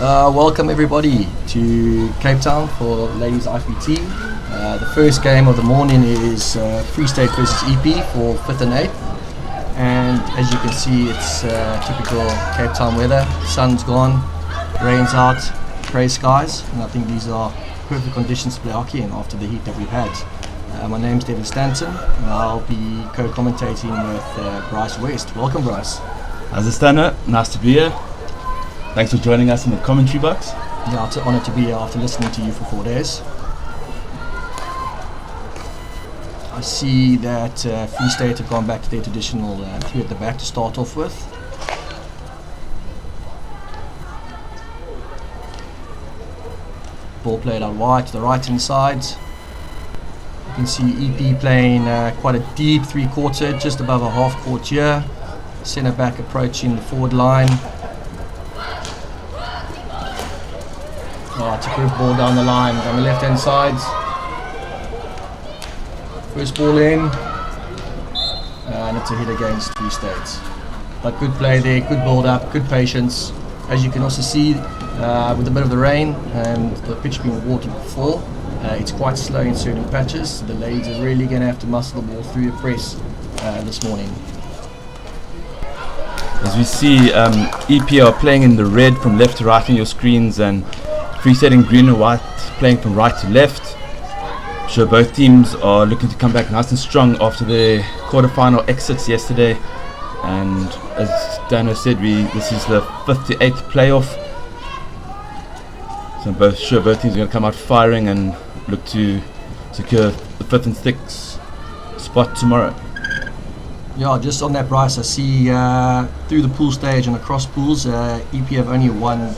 Welcome everybody to Cape Town for ladies IPT. The first game of the morning is Free State versus EP for 5th and 8th. And as you can see, it's typical Cape Town weather. Sun's gone, rain's out, grey skies, and I think these are perfect conditions to play hockey in after the heat that we've had. My name's Devin Stanton, and I'll be co-commentating with Bryce West. Welcome, Bryce. As a Stanner, nice to be here. Thanks for joining us in the commentary box. Yeah, it's an honour to be here after listening to you for 4 days. I see that Free State have gone back to their traditional three at the back to start off with. Ball played out wide to the right hand side. You can see EP playing quite a deep three-quarter, just above a half court here. Centre back approaching the forward line. It's a good ball down the line on the left hand side. First ball in, and it's a hit against Free State. But good play there, good build up, good patience. As you can also see, with a bit of the rain and the pitch being watered before, it's quite slow in certain patches. So the ladies are really going to have to muscle the ball through the press this morning. As we see, EP are playing in the red from left to right on your screens, and Free State in green and white playing from right to left. Sure, both teams are looking to come back nice and strong after their quarterfinal exits yesterday. And as Dano said, this is the 5th to 8th playoff. So both teams are going to come out firing and look to secure the 5th and 6th spot tomorrow. Yeah, just on that, Bryce, I see through the pool stage and across pools, EP have only won.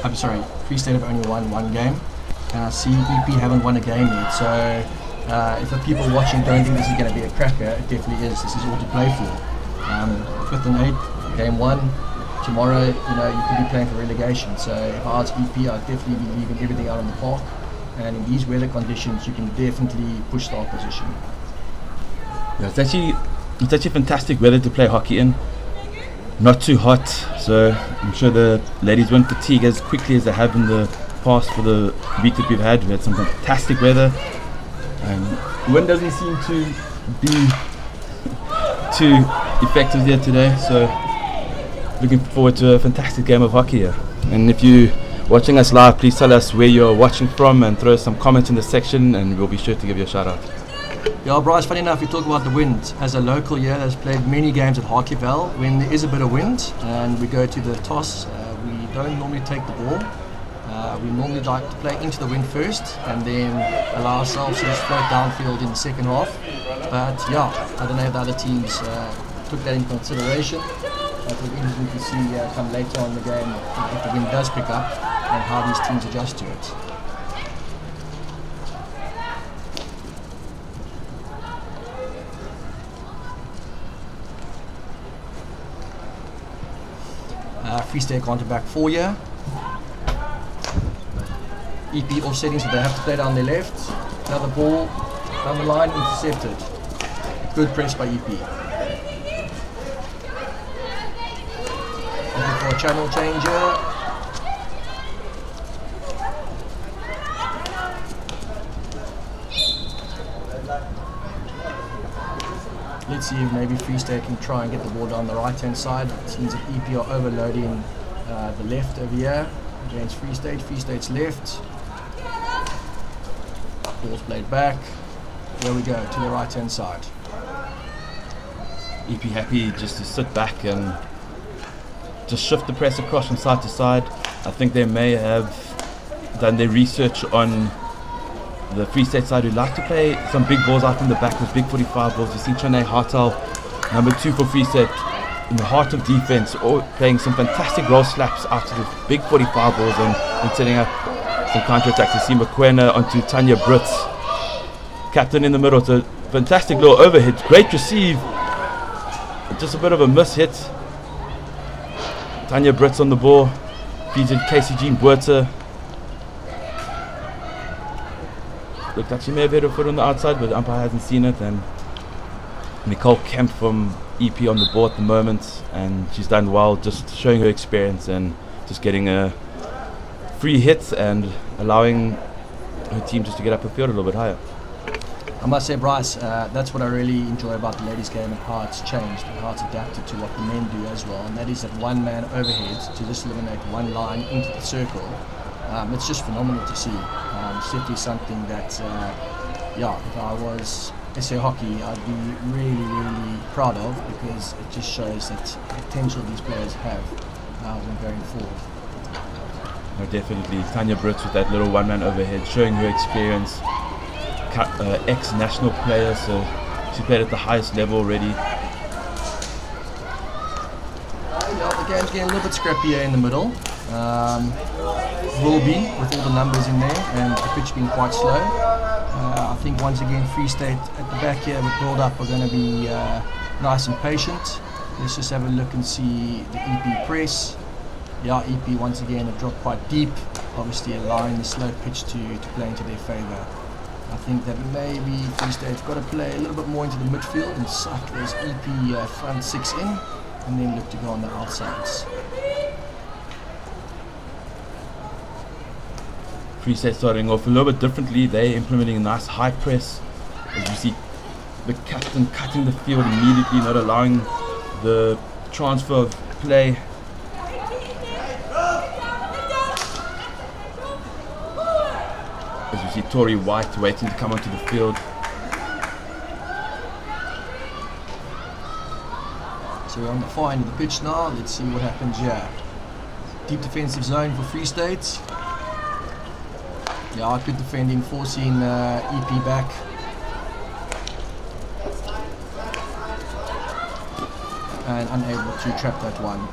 Free State have only won one game, and I see EP haven't won a game yet. So if the people watching don't think this is going to be a cracker, it definitely is. This is all to play for. 5th and 8th, game 1. Tomorrow, you could be playing for relegation. So if I was EP, I'd definitely be leaving everything out on the park. And in these weather conditions, you can definitely push the opposition. Yeah, it's actually fantastic weather to play hockey in. Not too hot, so I'm sure the ladies won't fatigue as quickly as they have in the past for the week that we've had. We had some fantastic weather, and the wind doesn't seem to be too effective here today, so looking forward to a fantastic game of hockey here. And if you're watching us live, please tell us where you're watching from and throw some comments in the section, and we'll be sure to give you a shout out. Yeah, Bryce, funny enough, you talk about the wind. As a local here that's played many games at Hartleyville, when there is a bit of wind and we go to the toss, we don't normally take the ball. We normally like to play into the wind first and then allow ourselves to just float downfield in the second half. But yeah, I don't know if the other teams took that in consideration. It will be interesting to see come later on in the game if the wind does pick up and how these teams adjust to it. Free State gone to back 4 here. EP offsetting, so they have to play down their left. Another ball down the line, intercepted. Good press by EP. Looking for a channel changer. Let's see if maybe Free State can try and get the ball down the right hand side. It seems that EP are overloading the left over here against Free State. Free State's left. Ball's played back. There we go, to the right hand side. EP happy just to sit back and just shift the press across from side to side. I think they may have done their research on the Free State side, who like to play some big balls out from the back, those big 45 balls. You see Chane Hartel, number 2 for Free State, in the heart of defense, playing some fantastic roll slaps out to the big 45 balls and setting up some counter-attacks. You see McQuena onto Tanya Brits, captain in the middle. It's a fantastic little overhead, great receive, just a bit of a miss hit. Tanya Brits on the ball, feeds in Casey Jean Buerta. Looked like she may have hit her foot on the outside, but the umpire hasn't seen it. And Nicole Kemp from EP on the ball at the moment, and she's done well, just showing her experience and just getting a free hits and allowing her team just to get up the field a little bit higher. I must say, Bryce, that's what I really enjoy about the ladies' game and how it's changed and how it's adapted to what the men do as well. And that is that one man overhead to just eliminate one line into the circle. It's just phenomenal to see. It's definitely something that, if I was SA Hockey, I'd be really, really proud of, because it just shows that the potential these players have when going forward. No, definitely. Tanya Brits with that little one-man overhead, showing her experience. Ex-national player, so she played at the highest level already. The game's getting a little bit scrappier in the middle. Will be, with all the numbers in there and the pitch being quite slow. I think once again Free State at the back here with build-up are going to be nice and patient. Let's just have a look and see the EP press. Yeah, EP once again have dropped quite deep, obviously allowing the slow pitch to play into their favour. I think that maybe Free State's got to play a little bit more into the midfield and suck those EP front six in, and then look to go on the outsides. Free State starting off a little bit differently. They're implementing a nice high press. As you see, the captain cutting the field immediately, not allowing the transfer of play. As you see, Tori White waiting to come onto the field. So we're on the far end of the pitch now. Let's see what happens here. Deep defensive zone for Free State. Yeah, good defending, forcing EP back. And unable to trap that one.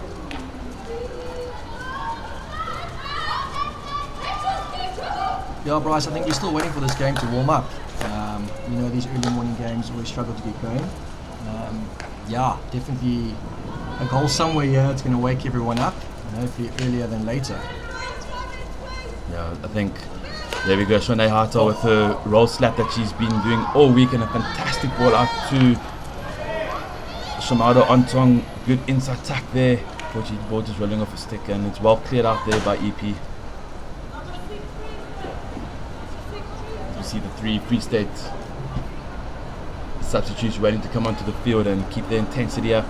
Yeah, Bryce, I think we're still waiting for this game to warm up. These early morning games always struggle to get going. Definitely a goal somewhere here. It's going to wake everyone up, and hopefully earlier than later. Yeah, I think there we go, Shanae Hartel with her roll slap that she's been doing all week, and a fantastic ball out to Shamada Ontong. Good inside tack there. Fortunately, the ball just rolling off a stick, and it's well cleared out there by EP. You see the three Free State substitutes waiting to come onto the field and keep the intensity up.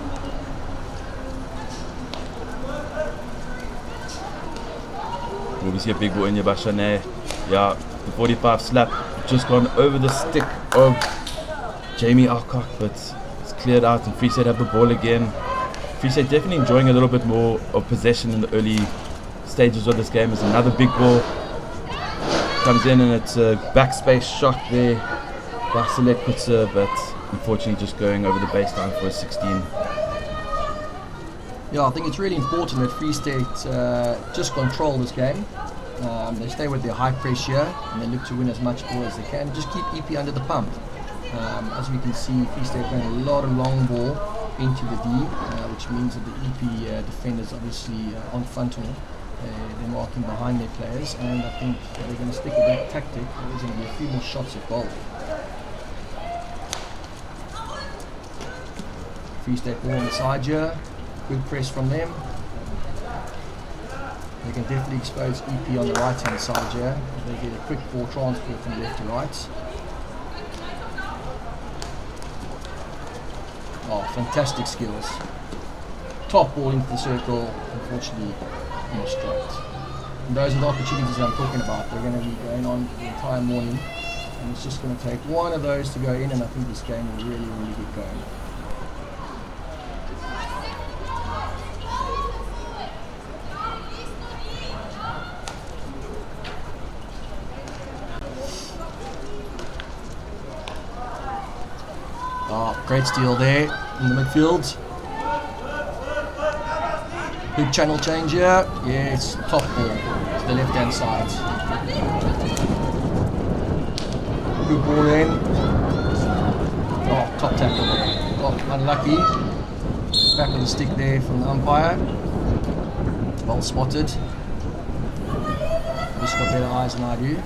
We see a big ball in here by Shanae. Yeah, the 45 slap just gone over the stick of Jamie Alcock, but it's cleared out and Free State have the ball again. Free State definitely enjoying a little bit more of possession in the early stages of this game. As another big ball comes in, and it's a backspace shot there by Select Kutser, but unfortunately just going over the baseline for a 16. Yeah, I think it's really important that Free State just control this game. They stay with their high pressure and they look to win as much ball as they can. Just keep EP under the pump. As we can see, Free State playing a lot of long ball into the D, which means that the EP defenders obviously on frontal. They're marking behind their players, and I think they're going to stick with that tactic. There's going to be a few more shots at goal. Free State ball on the side here. Good press from them. They can definitely expose EP on the right hand side here. They get a quick ball transfer from left to right. Oh, fantastic skills. Top ball into the circle, unfortunately missed right. And those are the opportunities that I'm talking about. They're going to be going on the entire morning, and it's just going to take one of those to go in, and I think this game will really, really get going. Oh, great steal there in the midfield. Big channel change here. Yes, top ball to the left hand side. Good ball in. Oh, top tackle. Oh, unlucky. Back with the stick there from the umpire. Well spotted. He's got better eyes than I do.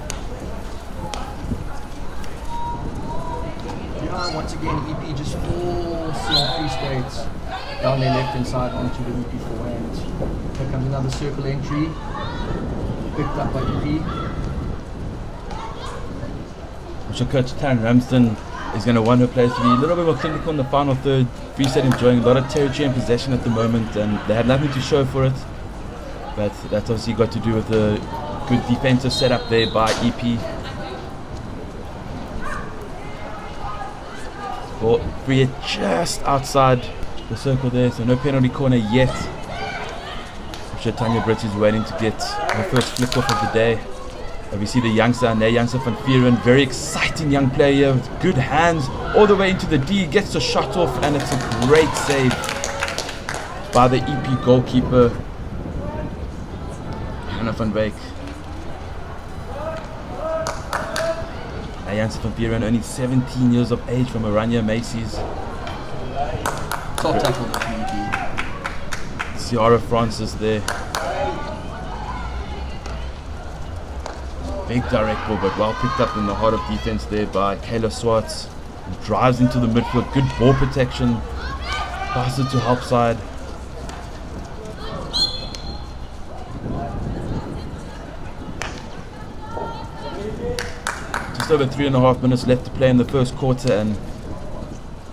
Once again, EP just forcing Free State down their left hand side onto the EP forehand. Here comes another circle entry. picked up by EP. I'm sure Coach Taryn Ramsden is going to want her players to be a little bit more clinical in the final third. Free State enjoying a lot of territory and possession at the moment, and they had nothing to show for it. But that's obviously got to do with the good defensive setup there by EP. Ball free just outside the circle there, so no penalty corner yet. I'm sure Tanya Brits is waiting to get her first flick off of the day. And we see the youngster van Vieren, very exciting young player with good hands, all the way into the D, gets the shot off, and it's a great save by the EP goalkeeper, Hannah van Beek. Janssen van Vieren, only 17 years of age, from Oranje Macy's. Top tackle for EP. Ciara Francis there. Big direct ball, but well picked up in the heart of defense there by Kayla Swartz. Drives into the midfield, good ball protection. Passes to help side. Just over 3.5 minutes left to play in the first quarter, and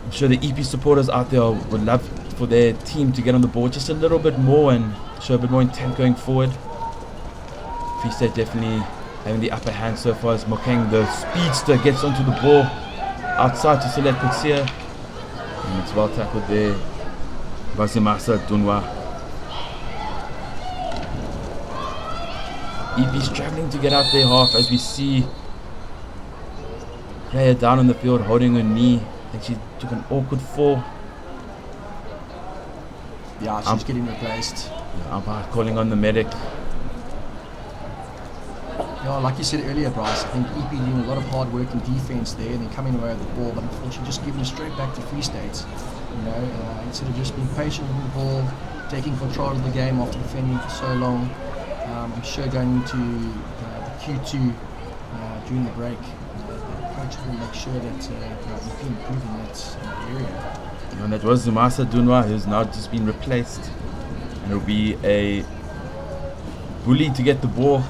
I'm sure the EP supporters out there would love for their team to get on the board just a little bit more and show a bit more intent going forward. Free State definitely having the upper hand so far as Mokeng, the speedster, gets onto the ball outside to select Kutsia. And it's well tackled there by Zimasa Dunwa. EP struggling to get out their half as we see player down on the field holding her knee. I think she took an awkward fall. Yeah, she's getting replaced. Umpire calling on the medic. Yeah, like you said earlier, Bryce, I think EP doing a lot of hard work in defence there and then coming away with the ball, but unfortunately just giving it straight back to Free State. You know, instead of just being patient with the ball, taking control of the game after defending for so long. I'm sure going into the Q2 during the break, the coach will make sure that EP improve in that area. And that was Zimasa Dunwa, who's now just been replaced. And it'll be a bully to get the ball.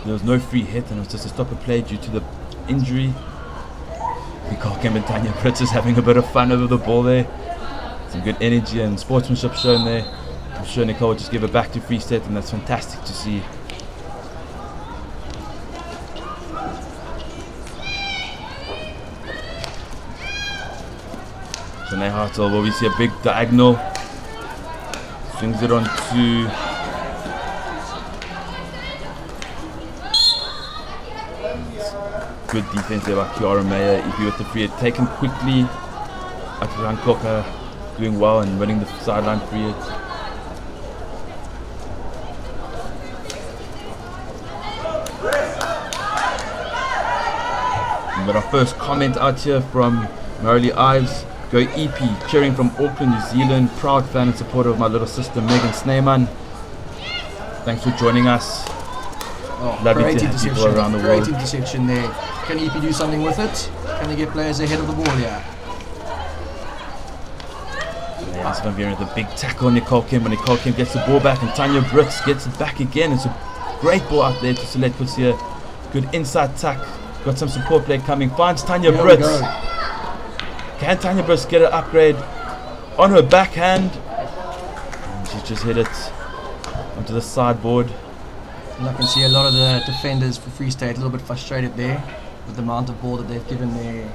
There was no free hit, and it was just a stop of play due to the injury. Nicole Kemp and Tanya Brits is having a bit of fun over the ball there. Some good energy and sportsmanship shown there. I'm sure Nicole will just give it back to Free State, and that's fantastic to see. Shanae Hartel will we see a big diagonal. Swings it on to good defense there by Kiara Meyer. EP with the free hit taken quickly. Atiran Koka doing well and winning the sideline free hit. We got our first comment out here from Marilee Ives. Go EP, cheering from Auckland, New Zealand. Proud fan and supporter of my little sister Megan Sneeman. Thanks for joining us. Oh, Lovely great to have interception, people around the great world. interception there. Can EP do something with it? Can they get players ahead of the ball here? Janssen van Vieren with a big tackle on Nicole Kemp, and Nicole Kemp gets the ball back, and Tanya Brits gets it back again. It's a great ball out there to select Kusia. Good inside tuck. Got some support play coming. Finds Tanya Here we Brits. go. Can Tanya Brits get an upgrade on her backhand? And she's just hit it onto the sideboard. And I can see a lot of the defenders for Free State a little bit frustrated there with the amount of ball that they've given their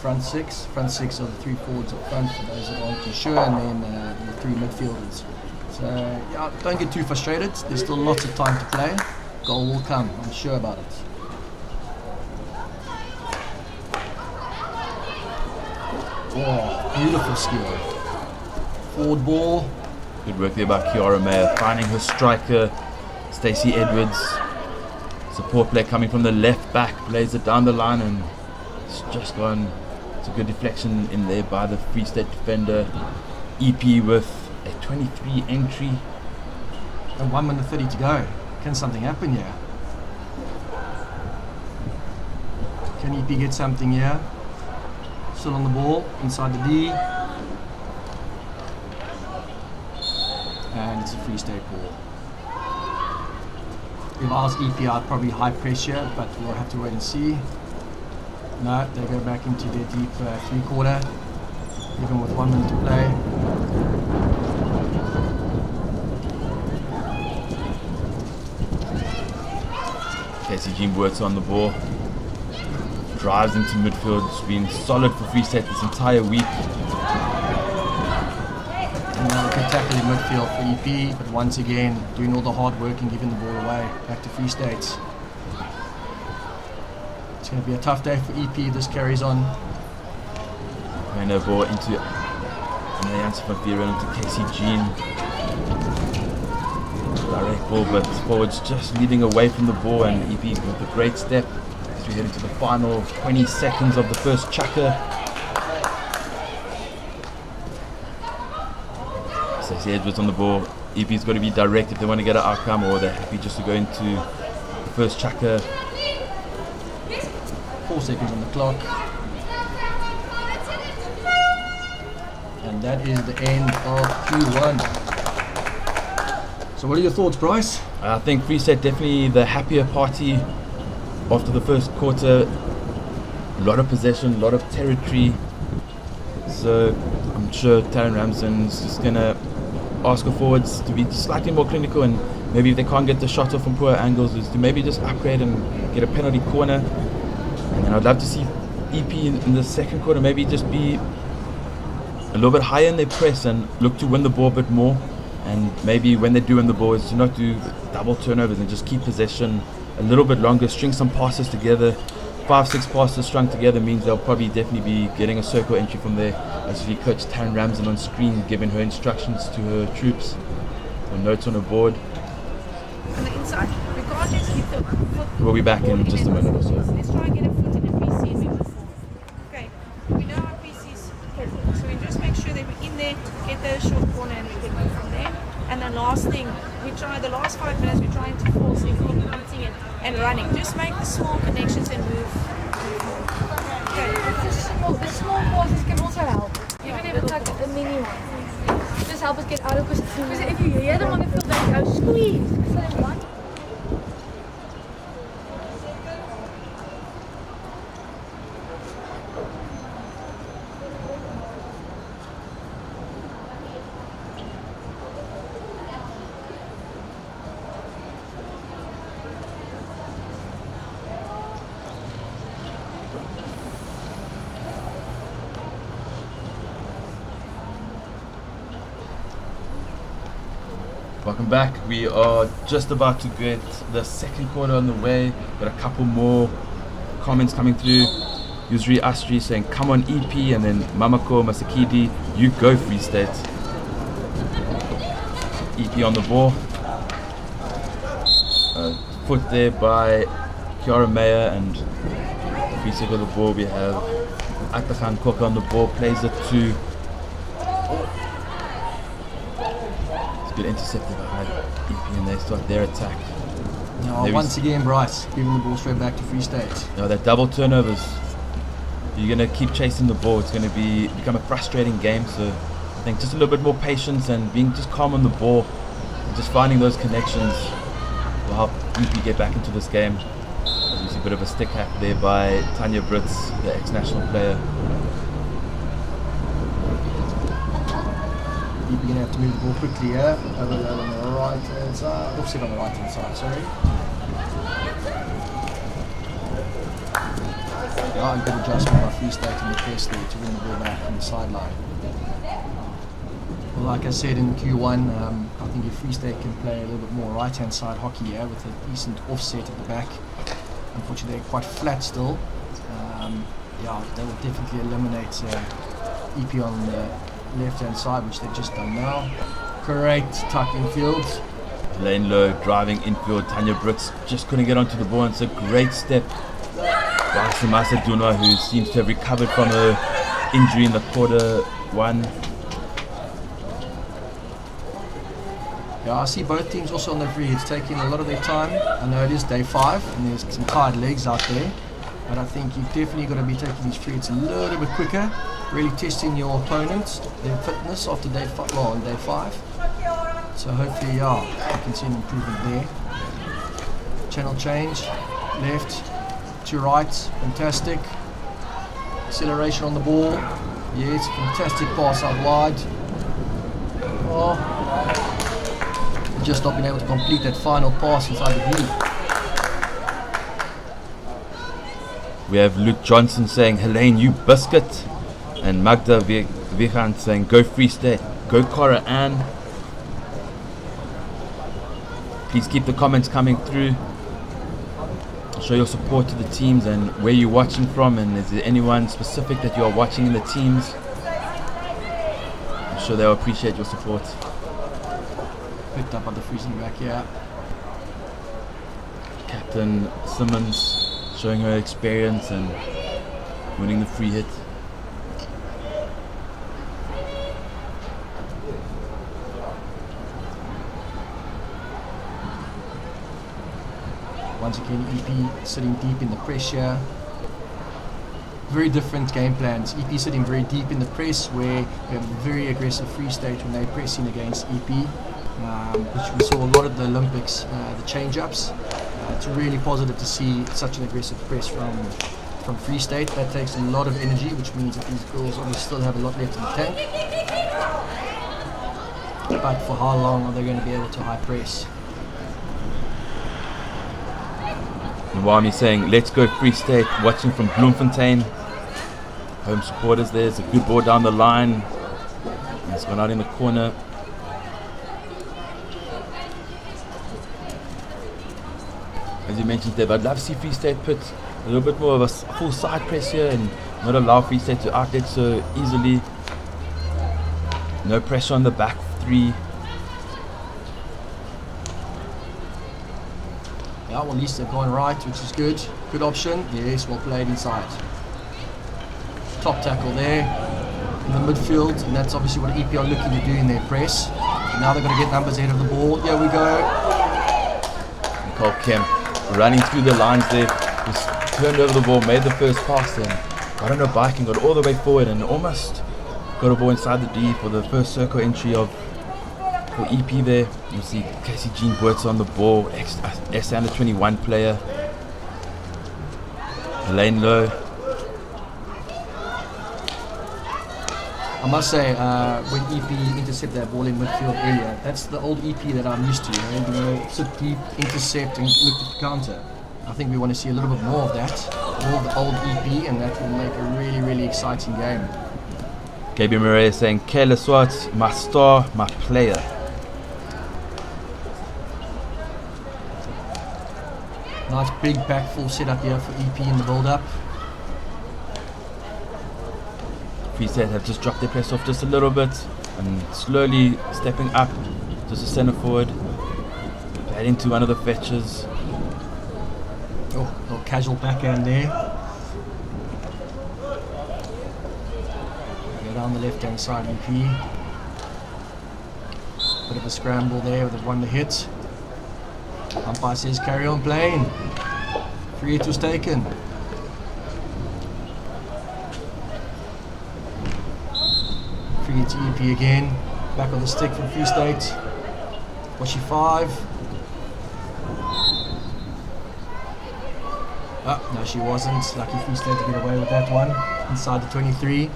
front six. Front six are the three forwards up front for those that aren't too sure, and then the three midfielders. So yeah, don't get too frustrated. There's still lots of time to play. Goal will come, I'm sure about it. Oh, beautiful skill. Forward ball. Good work there by Kiara Meyer, finding her striker, Stacey Edwards. Support play coming from the left back, plays it down the line, and it's just gone. It's a good deflection in there by the Free State defender. EP with a 23 entry. And 1 minute 30 to go. Can something happen here? Can EP get something here? Still on the ball, inside the D. And it's a Free State ball. If I was EP, I'd probably high pressure, but we'll have to wait and see. No, they go back into their deep three-quarter, even with 1 minute to play. KCG works on the ball, drives into midfield. It's been solid for Free State this entire week. Another good tackle in midfield for EP, but once again, doing all the hard work and giving the ball away. Back to Free State. It's going to be a tough day for EP if this carries on. Playing a ball into the answer from Viren into KCG. Direct ball, but forwards just leading away from the ball, and EP with a great step as we head into the final 20 seconds of the first chukker. Stacey Edwards on the ball. EP's got to be direct if they want to get an outcome, or they're happy just to go into the first chukker. 4 seconds on the clock. And that is the end of Q1. So what are your thoughts, Bryce? I think Free State definitely the happier party after the first quarter. A lot of possession, a lot of territory. So I'm sure Taron Ramsden's just going to ask the forwards to be slightly more clinical, and maybe if they can't get the shot off from poor angles, is to maybe just upgrade and get a penalty corner. And then I'd love to see EP in the second quarter maybe just be a little bit higher in their press and look to win the ball a bit more. And maybe when they do win the ball, is to not do double turnovers and just keep possession a little bit longer, string some passes together. 5-6 passes strung together means they'll probably definitely be getting a circle entry from there. As we coach Taron Ramsden on screen, giving her instructions to her troops, or notes on her board. On the inside, we can't just hit the foot. We'll be back in just a minute or so. Let's try and get a foot in a PC as we move forward. Okay, we know our PC's perfect, so we just make sure that we're in there, get those short corner, and we can move from there. And the last thing, we try the last 5 minutes, we're trying to force everything, beating it and running. Just make the small connections and move. Okay. The small pauses can also help, even if it's like a mini one. Just help us get out of position. Because if you hear them on the field, they go squeeze. So they want. Welcome back. We are just about to get the second quarter on the way. Got a couple more comments coming through. Yusri Astri saying, "Come on EP," and then Mamako Masakidi, "You go Free State." EP on the ball. Foot there by Kiara Meyer, and Free State with the ball. We have Atakhan Koka on the ball, plays it to. Good intercepted by EP, and they start their attack. No, once again, Bryce giving the ball straight back to Free State. No, that double turnovers. You're going to keep chasing the ball. It's going to become a frustrating game. So I think just a little bit more patience and being just calm on the ball, and just finding those connections will help EP get back into this game. As we see a bit of a stick hack there by Tanya Brits, the ex-national player. EP going to have to move the ball quickly here. Over on the right hand side. Offset on the right hand side, sorry. Yeah, a good adjustment by Free State in the press there to win the ball back from the sideline. Well, like I said in Q1, I think if Free State can play a little bit more right hand side hockey here with a decent offset at the back. Unfortunately, they're quite flat still. Yeah, they will definitely eliminate EP on the left hand side, which they've just done now. Great tuck infield. Lane low, driving infield. Tanya Brits just couldn't get onto the ball, and it's a great step by Samasa Duna, who seems to have recovered from her injury in the quarter one. Yeah, I see both teams also on the free. It's taking a lot of their time. I know it is day 5 and there's some tired legs out there, but I think you've definitely got to be taking these free hits a little bit quicker, really testing your opponents, their fitness after day 5, well, on day 5. So hopefully, yeah, you can see an improvement there. channel change. Left to right. Fantastic. Acceleration on the ball. Yes, fantastic pass out wide. Oh, just not being able to complete that final pass inside the D. We have Luke Johnson saying, Helene, you biscuit. And Magda Vigan saying, go Free State. Go Cora Ann. Please keep the comments coming through. Show your support to the teams and where you're watching from, and is there anyone specific that you are watching in the teams? I'm sure they'll appreciate your support. Picked up on the freezing back, yeah. Captain Simmons showing her experience and winning the free hit. Once again, EP sitting deep in the pressure. Very different game plans. EP sitting very deep in the press, where we have a very aggressive Free State when they're pressing against EP, which we saw a lot at the Olympics, the change-ups. It's really positive to see such an aggressive press from Free State. That takes a lot of energy, which means that these girls obviously still have a lot left in the tank. But for how long are they going to be able to high press? Nwami saying, let's go Free State, watching from Bloemfontein. Home supporters there. It's a good ball down the line. It's gone out in the corner. As you mentioned, Dave, I'd love to see Free State put a little bit more of a full side press here and not allow Free State to outlet so easily. No pressure on the back three. Yeah, well, at least they've gone right, which is good. Good option. Yes, well played inside. Top tackle there in the midfield, and that's obviously what EP are looking to do in their press. And now they're going to get numbers ahead of the ball. Here we go. Nicole Kemp running through the lines there. Just turned over the ball, made the first pass, and got on a bike and got all the way forward and almost got a ball inside the D for the first circle entry for EP there. You see Casey Jean Boertz on the ball, ex-under 21 player. Helene Lowe. I must say, when EP intercepted that ball in midfield earlier, that's the old EP that I'm used to. You know, sit deep, intercept, and look at the counter. I think we want to see a little bit more of that, more of the old EP, and that will make a really, really exciting game. Gabriel Murray saying, Kayla Swart, my star, my player. Nice big back full setup here for EP in the build-up. Free State have just dropped their press off just a little bit and slowly stepping up just a centre forward. Heading to one of the fetches. Oh, little casual backhand there. Go down the left-hand side, EP. Bit of a scramble there, they've won the hit. Umpire says carry on playing. Free hit was taken. Free hit to EP again. Back on the stick from Free State. Was she 5? Oh, no she wasn't. Lucky Free State to get away with that one. Inside the 23.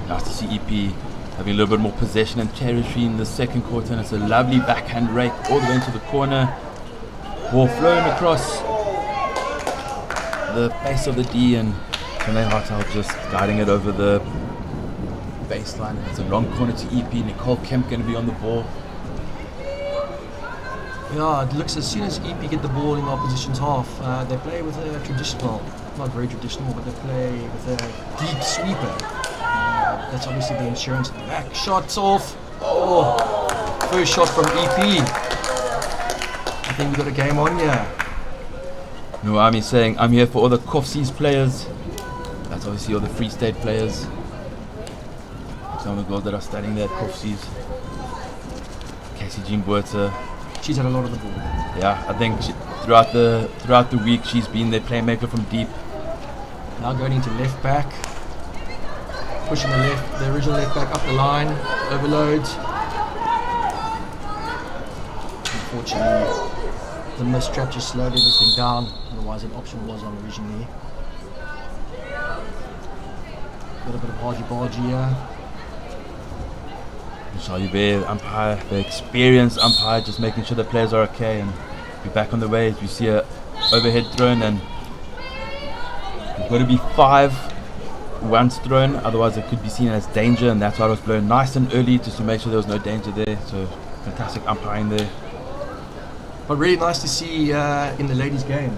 Nice to see EP having a little bit more possession and territory in the second quarter, and it's a lovely backhand rake all the way into the corner. Ball flowing across the face of the D, and Renee Hartel just guiding it over the baseline. It's a long corner to EP. Nicole Kemp going to be on the ball. Yeah, it looks as soon as EP get the ball in the opposition's half, they play with a traditional, not very traditional, but they play with a deep sweeper. That's obviously the insurance at the back. Shots off. Oh, first shot from EP. I think we got a game on here. Noami saying, I'm here for all the Kofsies players. That's obviously all the Free State players. Some of the girls that are studying there at Kofsies. Casey Jean Boertz. She's had a lot of the ball. Yeah, I think throughout the week she's been their playmaker from deep. Now going into left back. pushing the original left back up the line, overload. Unfortunately, the missed trap just slowed everything down. Otherwise, an option was on originally. Got a bit of argy-bargy here. Charlie Bear, umpire, the experienced umpire, just making sure the players are okay and be back on the way. We see a overhead thrown, and it's got to be 5 once thrown, otherwise it could be seen as danger, and that's why it was blown nice and early just to make sure there was no danger there. So fantastic umpiring there. But really nice to see in the ladies' game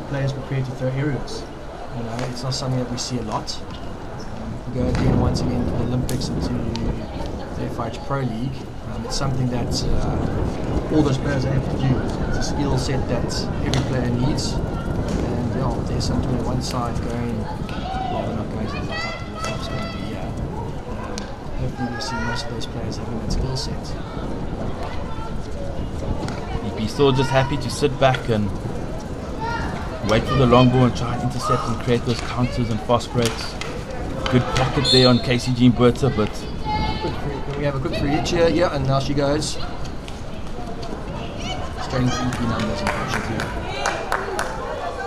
players prepared to throw aerials. You know, it's not something that we see a lot. We go again once again to the Olympics and to the FIH Pro League. It's something that all those players are able to do. It's a skill set that every player needs. And yeah, there's some 21 side going. Well, they're not going to the top. The top's going to be here. Hopefully we'll see most of those players having that skill set. EP still just happy to sit back and wait for the long ball and try and intercept and create those counters and fast breaks. Good pocket there on KCG and Berta, but can we have a quick free hit here? Yeah, and now she goes. Straight into EP numbers, unfortunately.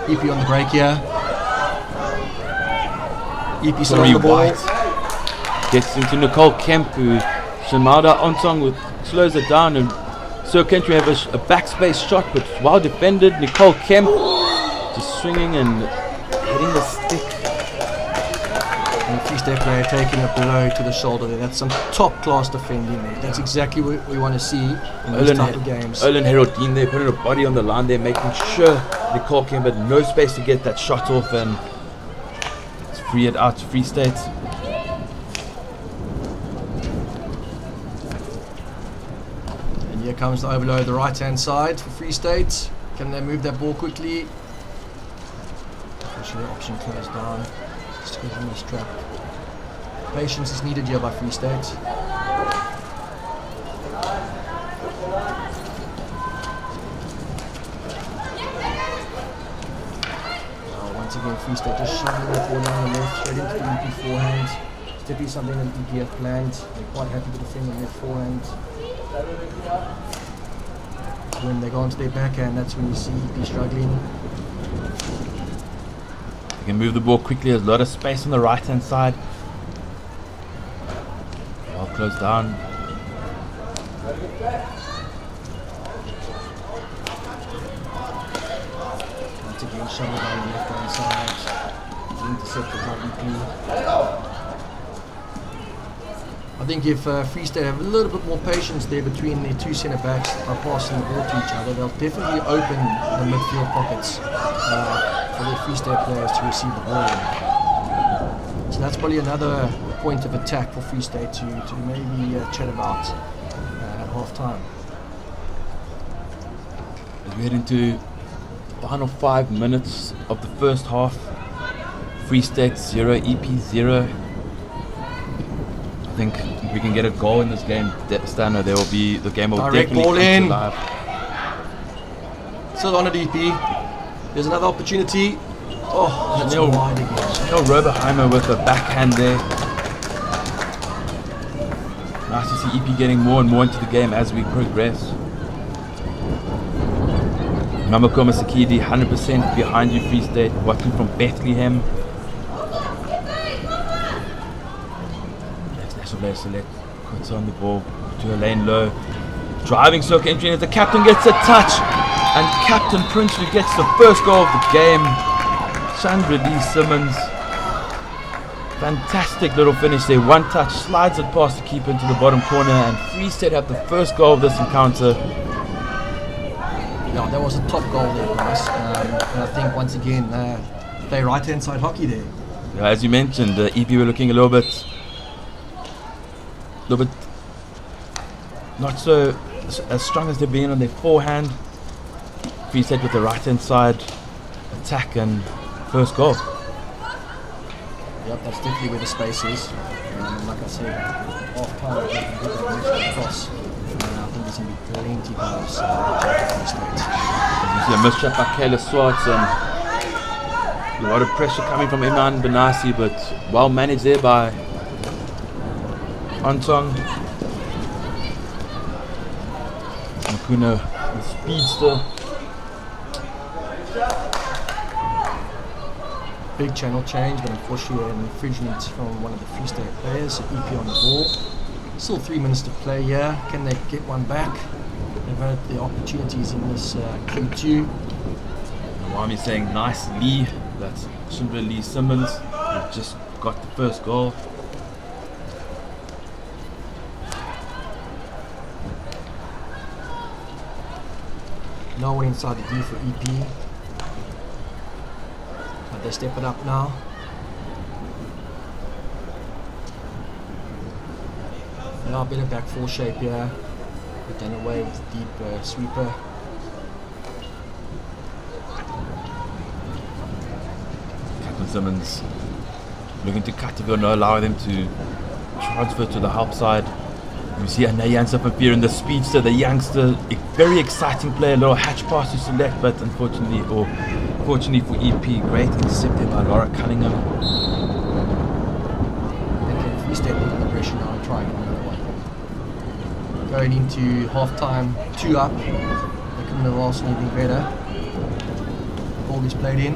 EP on the break here. EP still on the ball. White gets into Nicole Kemp, who Shimada Onsong slows it down, and Sir Kentry have a backspace shot, but well defended. Nicole Kemp just swinging and hitting the stick. And the Free State player taking a blow to the shoulder there. That's some top class defending there. That's exactly what we want to see in these type of games. Erlen Herodine there, putting her body on the line there, making sure Nicole Kemp had no space to get that shot off, and it's free it out to Free State. And here comes the overload, the right hand side for Free State. Can they move that ball quickly? Actually, the option closed down. Just because of this trap. Patience is needed here by Free State. Once again, Free State just shoving the ball down the left, straight into the EP forehand. It's definitely something that EP have planned. They're quite happy to defend on their forehand. When they go onto their backhand, that's when you see EP struggling. They can move the ball quickly. There's a lot of space on the right hand side. Well closed down. Once again, shovel down the left hand side. Intercepted by EP. I think if Free State have a little bit more patience there between their two centre backs by passing the ball to each other, they'll definitely open the midfield pockets for their Free State players to receive the ball. So that's probably another point of attack for Free State to maybe chat about at half time. As we head into the final 5 minutes of the first half, Free State 0, EP 0. I think if we can get a goal in this game, Stano, the game will direct definitely ball come in. to life. Still on a DP. There's another opportunity. Oh, that's wide again. Chanel Roberheimer with a backhand there. Nice to see EP getting more and more into the game as we progress. Mamako Masakidi, 100% behind you, Free State, watching from Bethlehem. National player select, puts on the ball to her lane low. Driving Soka entry, and the captain gets a touch. And Captain Prince who gets the first goal of the game. Chandra Lee Simmons. Fantastic little finish there. One touch, slides it past the keeper into the bottom corner, and Free State have the first goal of this encounter. Yeah, that was a top goal there, guys. And I think once again, play right hand side hockey there. Yeah, as you mentioned, EP were looking a little bit not so as strong as they've been on their forehand. Free State with the right hand side attack and first goal. Yep, that's definitely where the space is. Like I said, half time we can get that move across. I think there's going to be plenty goals for Free State. You see a missed shot by Kayla Swartz, and a lot of pressure coming from Iman Benassi, but well managed there by Antong. Makuna, the speedster. Big channel change, but unfortunately an infringement from one of the Free State players. So EP on the ball. Still 3 minutes to play here. Can they get one back? They've had the opportunities in this Q2. Nawami's saying nice Lee. That's Shimba Lee Simmons, who just got the first goal. No one inside the D for EP. But they step it up now. Now a bit of back four shape here. But done away with the deep sweeper. Captain Simmons looking to cut to go, no allowing them to transfer to the help side. We see Anayansa Papir in the speedster, the youngster, a very exciting player, little hatch pass to select, but unfortunately, or fortunately for EP, great intercepted by Laura Cunningham. Okay, Free State putting the pressure now and trying another one. Going into half time, 2 up. They couldn't have asked anything better. Ball gets played in.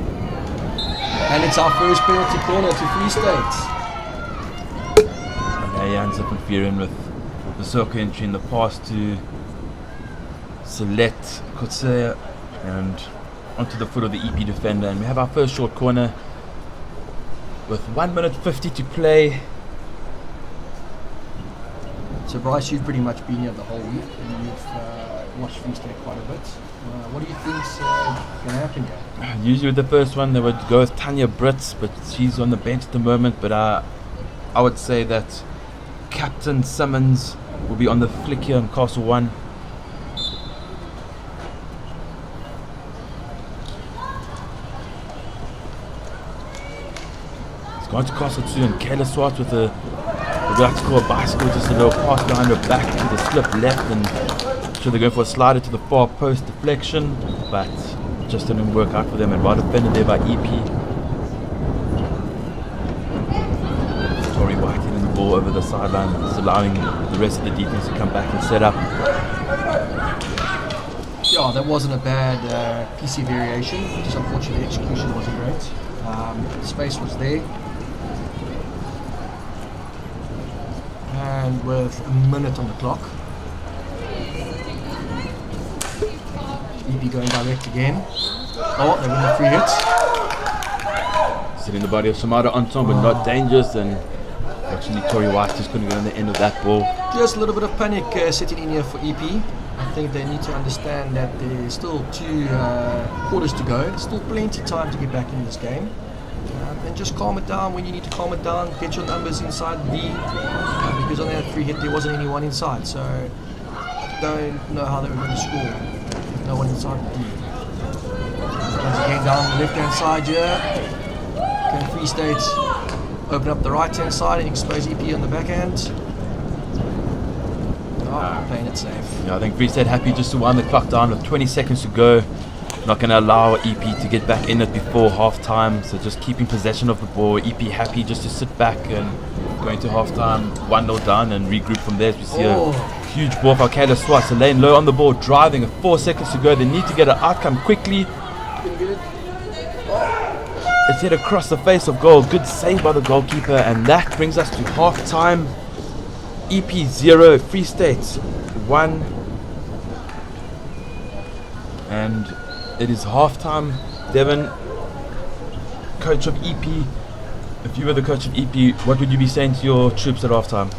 And it's our first penalty corner to Free State. Anayansa Papir in with the circle entry in the pass to select Kotsea and onto the foot of the EP defender, and we have our first short corner with 1 minute 50 to play. So Bryce, you've pretty much been here the whole week and you've watched Free State quite a bit. What do you think's going to happen here? Usually with the first one they would go with Tanya Brits, but she's on the bench at the moment. But I would say that Captain Simmons will be on the flick here in Castle 1. It's gone to Castle 2 and Kayla Swart with a would like to call a bicycle, just a little pass behind her back to the slip left, and so they're going for a slider to the far post deflection, but just didn't work out for them, and well defended there by EP. Tori White hitting the ball over the sideline, just allowing the rest of the defense to come back and set up. Yeah, that wasn't a bad PC variation, just unfortunately the execution wasn't great. The space was there. And with a minute on the clock, EP going direct again. Oh, they win the free hit. Sitting the body of Samara Anton, but not dangerous, and actually Tori White just couldn't get on the end of that ball. Just a little bit of panic setting in here for EP. I think they need to understand that there's still 2 quarters to go. There's still plenty of time to get back in this game. And just calm it down when you need to calm it down. Get your numbers inside the D. Because on that free hit there wasn't anyone inside. So I don't know how they were going to score with no one inside the D. Once again down the left hand side here. Can Free State open up the right hand side and expose EP on the backhand? Oh, playing it safe. Yeah, I think Free State happy just to wind the clock down with 20 seconds to go. Not going to allow EP to get back in it before half time, so just keeping possession of the ball. EP happy just to sit back and go into half time 1-0 down and regroup from there. As we see a huge ball for Kayla Swart. Lane low on the ball, driving with 4 seconds to go. They need to get an outcome quickly. It's hit across the face of goal. Good save by the goalkeeper, and that brings us to half time. EP 0, Free State 1, and it is half time. Devon, coach of EP, if you were the coach of EP, what would you be saying to your troops at half time?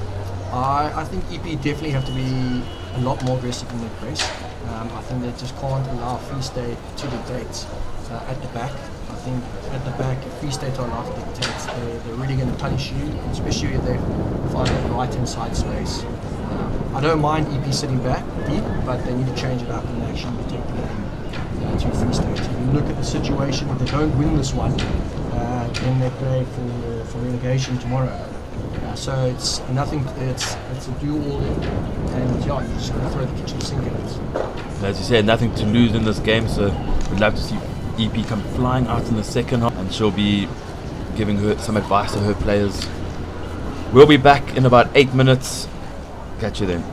I think EP definitely have to be a lot more aggressive in their press. I think they just can't allow Free State to dictate at the back. I think at the back, if Free State are allowed to dictate, they're really going to punish you, especially if they find that right hand side space. I don't mind EP sitting back deep, but they need to change it up and actually protect the game to Free State. If you look at the situation, if they don't win this one, then they play for relegation tomorrow. So it's nothing. It's a duel, and yeah, you're just going to throw the kitchen sink at it. As you said, nothing to lose in this game, so we'd love to see EP come flying out in the second half, and she'll be giving her some advice to her players. We'll be back in about 8 minutes. Catch you then.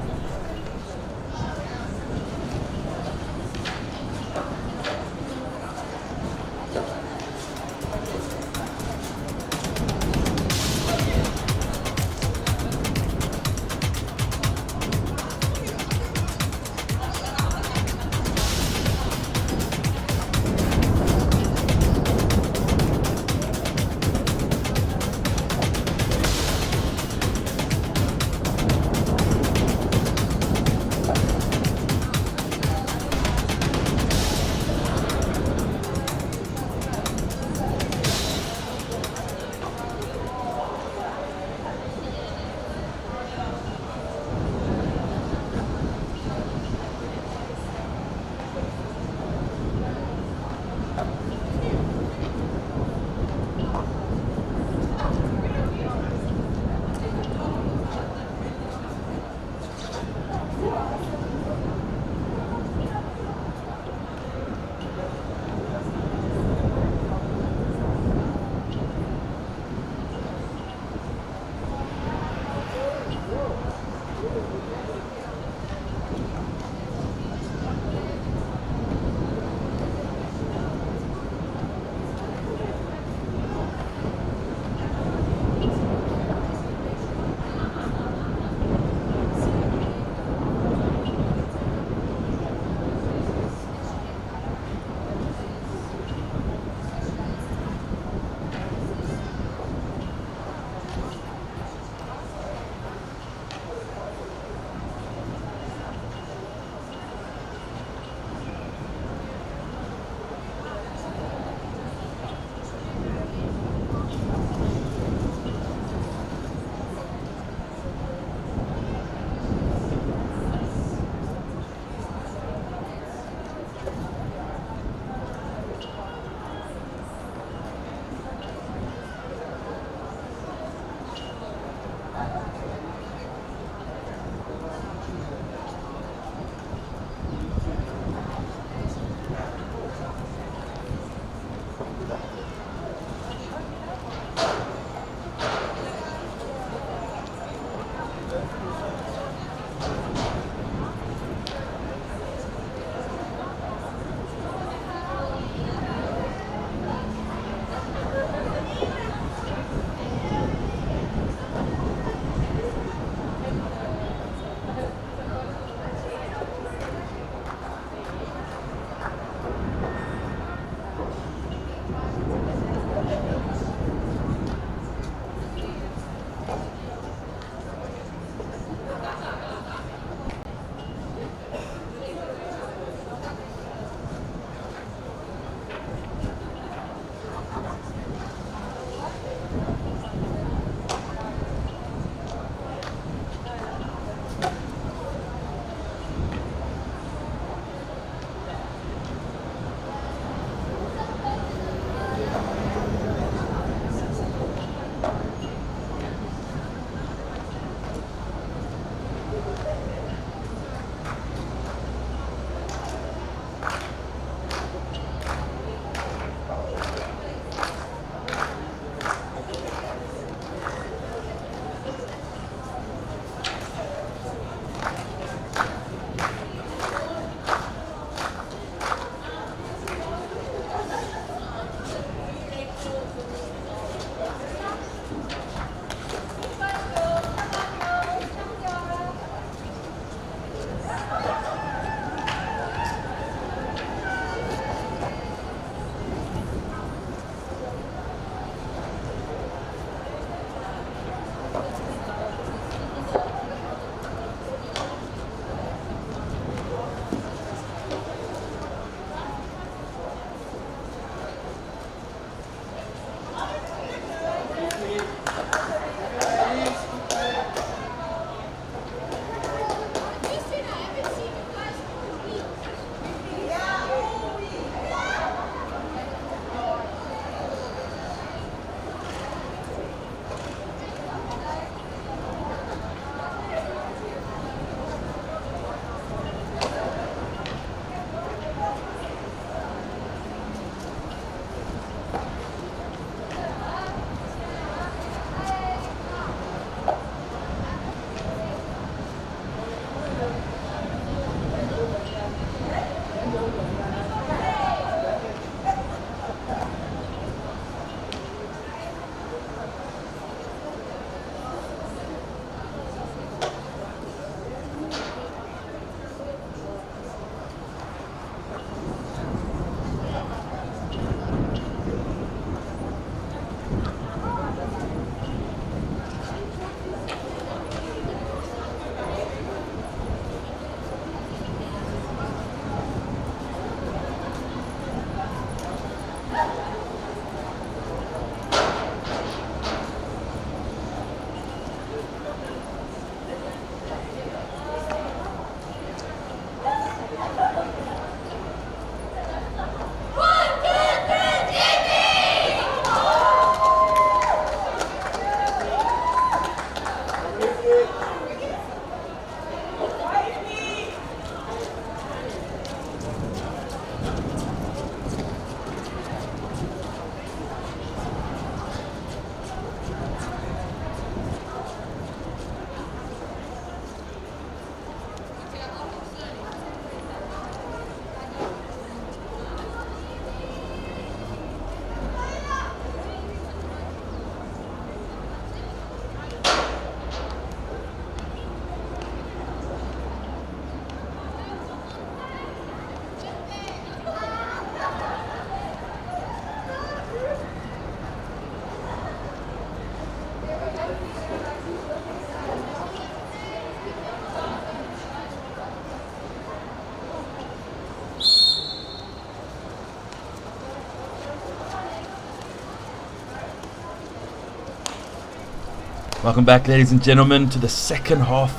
Welcome back, ladies and gentlemen, to the second half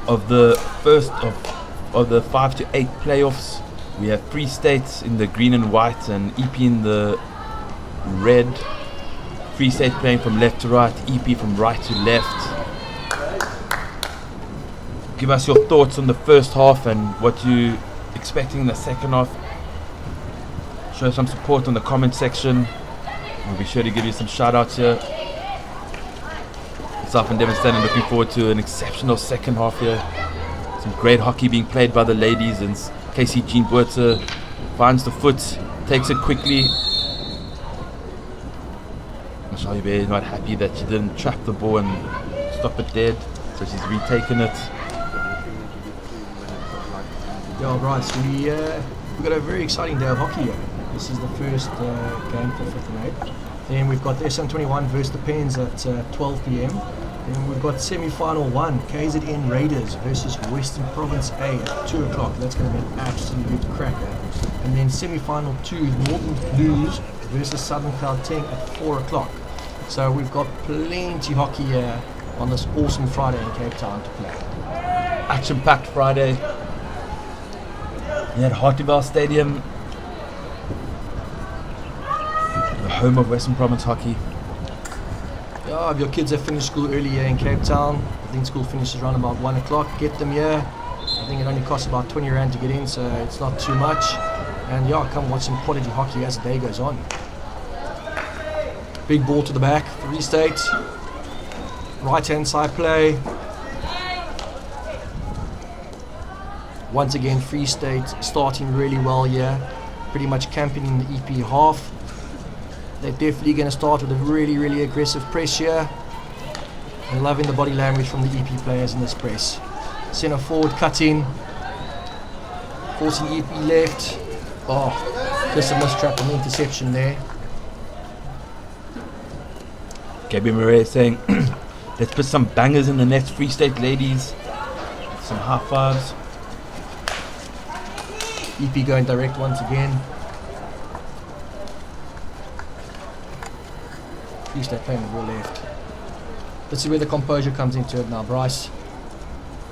of the first of the 5 to 8 playoffs. We have Free State in the green and white and EP in the red. Free State playing from left to right, EP from right to left. Give us your thoughts on the first half and what you're expecting in the second half. Show some support on the comment section. We'll be sure to give you some shout outs here. Myself and Devin Stanley looking forward to an exceptional second half here. Some great hockey being played by the ladies, and Casey Jean Boerter finds the foot, takes it quickly. Michelle Hubert is not happy that she didn't trap the ball and stop it dead, so she's retaken it. Yeah, right. So we've got a very exciting day of hockey here. This is the first game for 5th and 8th. Then we've got the SM21 versus the Pens at 12 p.m. Then we've got semi-final 1, KZN Raiders versus Western Province A at 2 o'clock. That's going to be an absolute cracker. And then semi-final 2, Northern Blues versus Southern Gauteng at 4 o'clock. So we've got plenty hockey here on this awesome Friday in Cape Town to play. Action-packed Friday here at Hartlepool Stadium, the home of Western Province hockey. Yeah, if your kids have finished school early here in Cape Town, I think school finishes around about 1 o'clock, get them here. I think it only costs about 20 Rand to get in, so it's not too much. And yeah, come watch some quality hockey as the day goes on. Big ball to the back, Free State. Right hand side play. Once again, Free State starting really well here. Pretty much camping in the EP half. They're definitely going to start with a really, really aggressive press here. I'm loving the body language from the EP players in this press. Centre forward cutting. Forcing EP left. Oh, just a mistrap and interception there. Gabby Murray saying, let's put some bangers in the nets, Free State ladies. Some high fives. EP going direct once again. Free State playing the ball left. Let's see where the composure comes into it now, Bryce.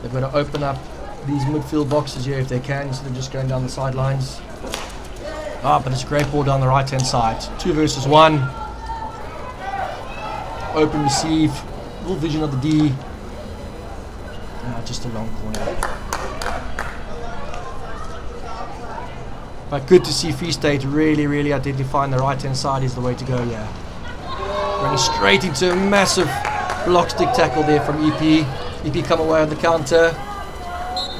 They've got to open up these midfield boxes here if they can, instead of just going down the sidelines. Ah, but it's a great ball down the right hand side. 2 versus 1. Open receive. Little vision of the D. Just a long corner. But good to see Free State really identifying the right hand side is the way to go here. Running straight into a massive block stick tackle there from EP. EP come away on the counter.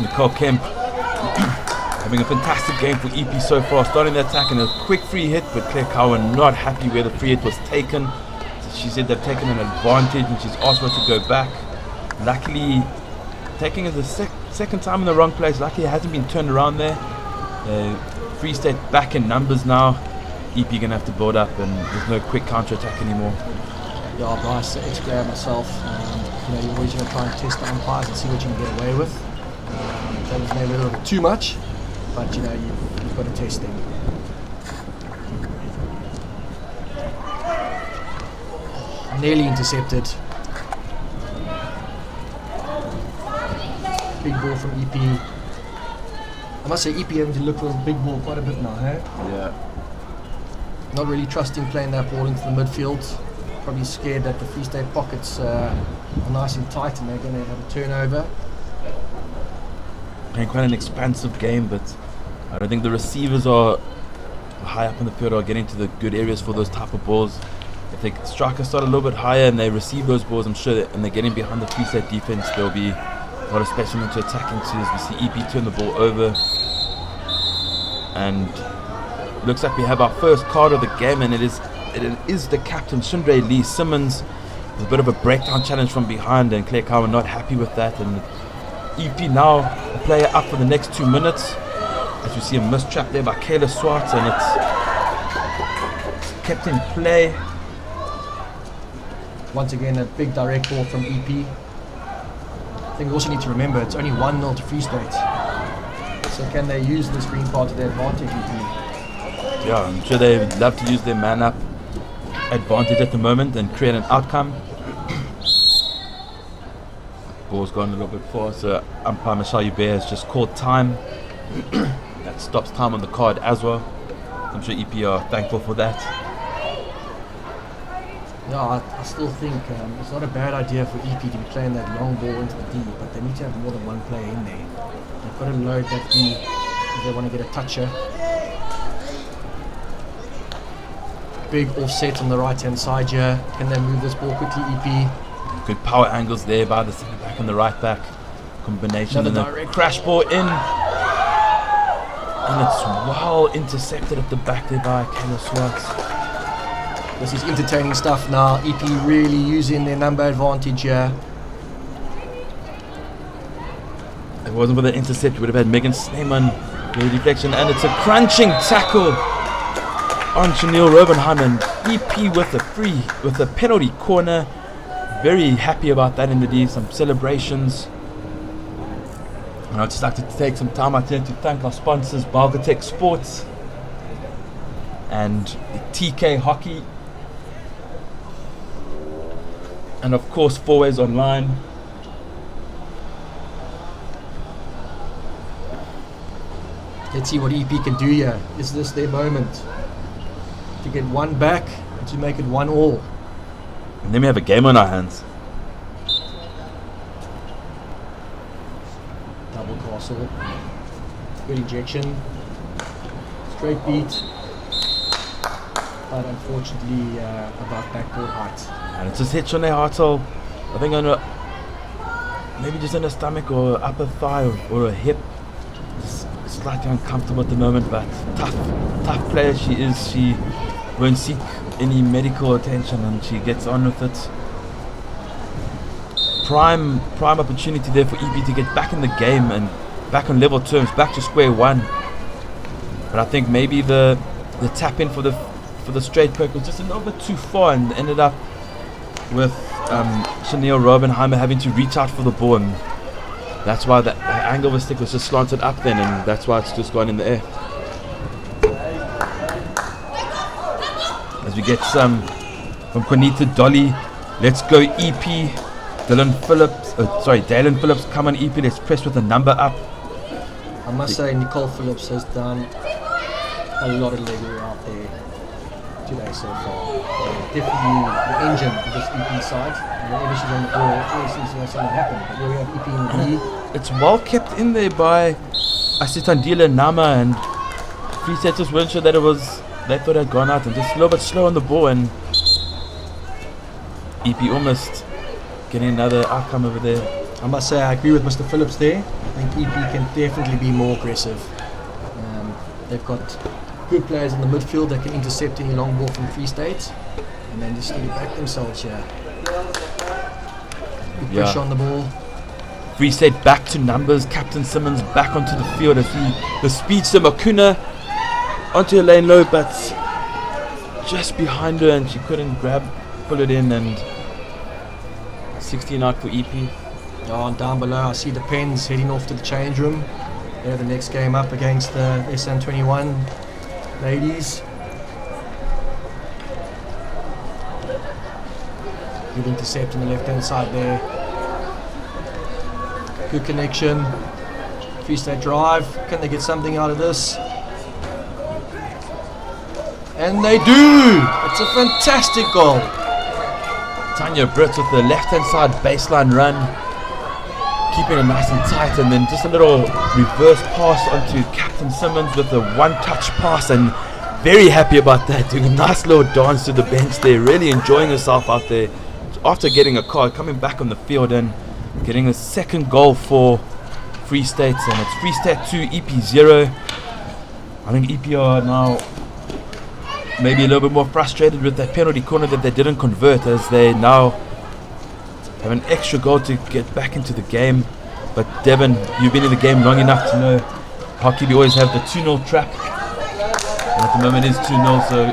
Nicole Kemp having a fantastic game for EP so far, starting the attack in a quick free hit, but Claire Cowan not happy where the free hit was taken. So she said they've taken an advantage and she's asked her to go back. Luckily, taking it the second time in the wrong place. Luckily it hasn't been turned around there. Free State back in numbers now. EP gonna have to build up and there's no quick counter attack anymore. Yeah, Bryce, the ex-player myself, you're always going to try and test the umpires and see what you can get away with. That was maybe a little bit too much, but you've got to test them. Nearly intercepted. Big ball from EP. I must say EP having to look for the big ball quite a bit now, hey? Yeah. Not really trusting playing that ball into the midfield. Probably scared that the Free State pockets are nice and tight and they're going to have a turnover. Playing quite an expansive game, but I don't think the receivers are high up in the field or getting to the good areas for those type of balls. If the strikers start a little bit higher and they receive those balls, I'm sure and they're getting behind the Free State defense, there'll be a lot of space for them to attack into as we see EP turn the ball over. And looks like we have our first card of the game, and it is the captain, Shindre Lee Simmons, with a bit of a breakdown challenge from behind, and Claire Cowan not happy with that. And EP now a player up for the next 2 minutes, as we see a mistrap there by Kayla Swartz, and it's kept in play. Once again, a big direct ball from EP. I think we also need to remember it's only 1-0 to Free State. So can they use this green card to their advantage, EP? Yeah, I'm sure they would love to use their man up advantage at the moment and create an outcome. Ball's gone a little bit far, so umpire Michelle Hubert has just called time. That stops time on the card as well. I'm sure EP are thankful for that. Yeah, I still think it's not a bad idea for EP to be playing that long ball into the D, but they need to have more than one player in there. They've got to load that D if they want to get a toucher. Big offset on the right hand side here. Can they move this ball quickly, EP? Good power angles there by the centre back and the right back. Combination Another and the direct crash ball in. And it's well intercepted at the back there by Kayla Swartz. This is entertaining stuff now. EP really using their number advantage here. If it wasn't for the intercept, we would have had Megan Sneeman with a deflection, and it's a crunching tackle on Chanel Robenheim, and EP with a penalty corner. Very happy about that in the D. Some celebrations. And I'd just like to take some time out here to thank our sponsors, Balgatech Sports and the TK Hockey, and of course Fourways Online. Let's see what EP can do here. Is this their moment to get one back and to make it 1-1? And then we have a game on our hands. Double castle. Good injection. Straight beat. But unfortunately about backboard height. And it's just hit Shanae Hartel, I think on maybe just in the stomach or upper thigh or a hip. Just slightly uncomfortable at the moment, but tough player she is. She won't seek any medical attention and she gets on with it. Prime opportunity there for EP to get back in the game and back on level terms, back to square one. But I think maybe the tap in for the straight perk was just a little bit too far and ended up with Chanel Robenheimer having to reach out for the ball, and that's why the angle of the stick was just slanted up then, and that's why it's just gone in the air. As we get some from Juanita Dolly. Let's go EP. Dalen Phillips, come on EP, let's press with the number up. I must say Nicole Phillips has done a lot of legwork out there today so far. Definitely the engine of this EP side. And whenever she's on the ball, it always seems to have something happen. But here we have EP in the D. It's well kept in there by Asitandila Nama, and free setters weren't sure that it was, they thought it had gone out, and just a little bit slow on the ball, and EP almost getting another outcome over there. I must say I agree with Mr. Phillips there. I think EP can definitely be more aggressive. They've got good players in the midfield that can intercept any long ball from Free State, and then just need to back themselves here. Good pressure on the ball. Free State back to numbers. Captain Simmons back onto the field as the speedster Makuna onto her lane low, but just behind her, and she couldn't pull it in, and 16 out for EP. Oh, and down below I see the Pens heading off to the change room. They're the next game up against the SM21 ladies. Good intercept on the left hand side there. Good connection. Free State drive. Can they get something out of this? And they do! It's a fantastic goal. Tanya Brits with the left hand side baseline run, keeping it nice and tight, and then just a little reverse pass onto Captain Simmons with a one-touch pass, and very happy about that, doing a nice little dance to the bench there, really enjoying herself out there after getting a card, coming back on the field and getting a second goal for Free State, and it's Free State 2, EP 0. I think EP are now maybe a little bit more frustrated with that penalty corner that they didn't convert, as they now have an extra goal to get back into the game. But Devon, you've been in the game long enough to know hockey, we always have the 2-0 trap, and at the moment it is 2-0, so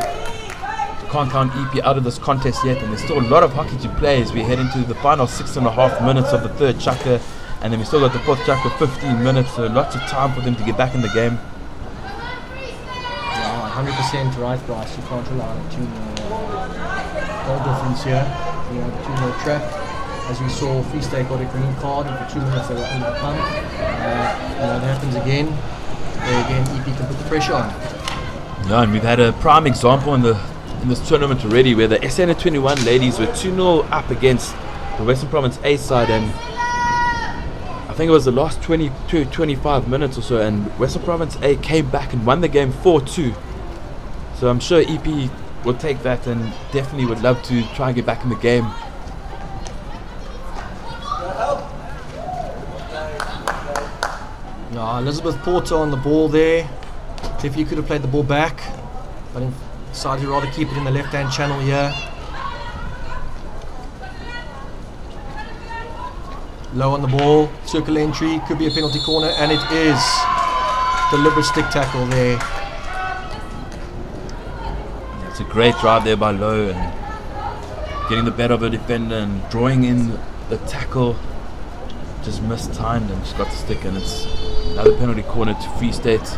can't count EP out of this contest yet, and there's still a lot of hockey to play as we head into the final 6.5 minutes of the third chukka, and then we still got the fourth chukka 15 minutes, so lots of time for them to get back in the game. 100% right, Bryce. You can't rely on a 2-0 goal difference here. You know, the 2-0 trap. As we saw, Free State got a green card, and for 2 minutes they were under the pump. That happens again. There again, EP can put the pressure on. Yeah, and we've had a prime example in this tournament already, where the SN21 ladies were 2-0 up against the Western Province A side, and I think it was the last 25 minutes or so, and Western Province A came back and won the game 4-2. So I'm sure EP will take that and definitely would love to try and get back in the game. Yeah, Elizabeth Porter on the ball there. If you could have played the ball back, but decided to rather keep it in the left-hand channel here. Low on the ball, circle entry, could be a penalty corner, and it is. Deliberate stick tackle there. It's a great drive there by Lowe, and getting the better of a defender and drawing in the tackle. Just mistimed and just got the stick, and it's another penalty corner to Free State.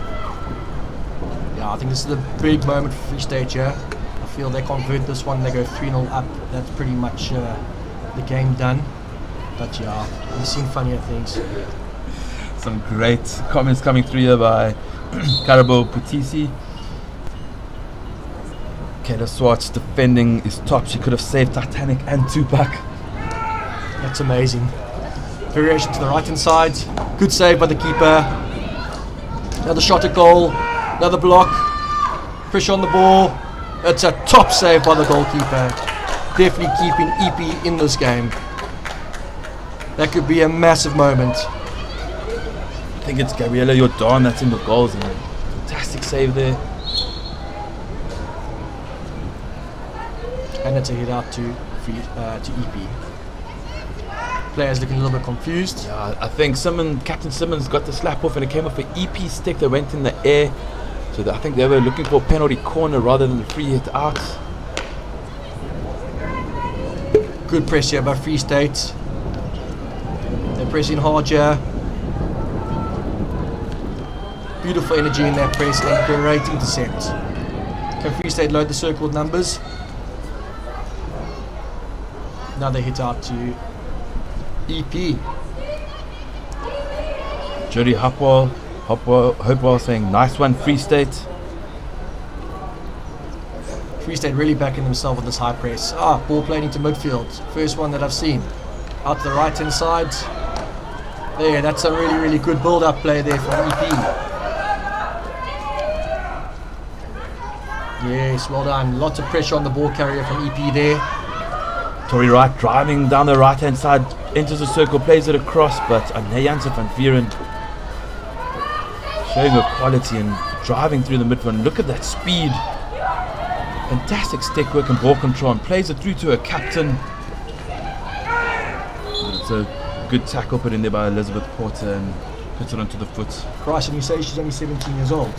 Yeah, I think this is a big moment for Free State here. I feel they convert this one, they go 3-0 up. That's pretty much the game done. But yeah, we've seen funnier things. Some great comments coming through here by Karabo Putisi. Kayla Swartz defending is top. She could have saved Titanic and Tupac. That's amazing. Variation to the right hand side. Good save by the keeper. Another shot at goal. Another block. Pressure on the ball. It's a top save by the goalkeeper. Definitely keeping EP in this game. That could be a massive moment. I think it's Gabriela Jordan that's in the goals, and fantastic save there. And it's a hit out to EP. Players looking a little bit confused. Yeah, I think Captain Simmons got the slap off, and it came off an EP stick that went in the air. So I think they were looking for a penalty corner rather than the free hit out. Good press here by Free State. They're pressing hard here. Beautiful energy in that press and great intercept. Can Free State load the circled numbers? Another hit out to EP. Jody Hopewell saying, nice one, Free State. Free State really backing themselves with this high press. Ball played into midfield. First one that I've seen. Out to the right hand side. There, that's a really, really good build-up play there from EP. Yes, well done. Lots of pressure on the ball carrier from EP there. Tori Wright driving down the right hand side, enters the circle, plays it across, but Nyanza van Vieren showing her quality and driving through the midfield. Look at that speed. Fantastic stick work and ball control, and plays it through to her captain. It's a good tackle put in there by Elizabeth Porter and puts it onto the foot. Christ, and you say she's only 17 years old.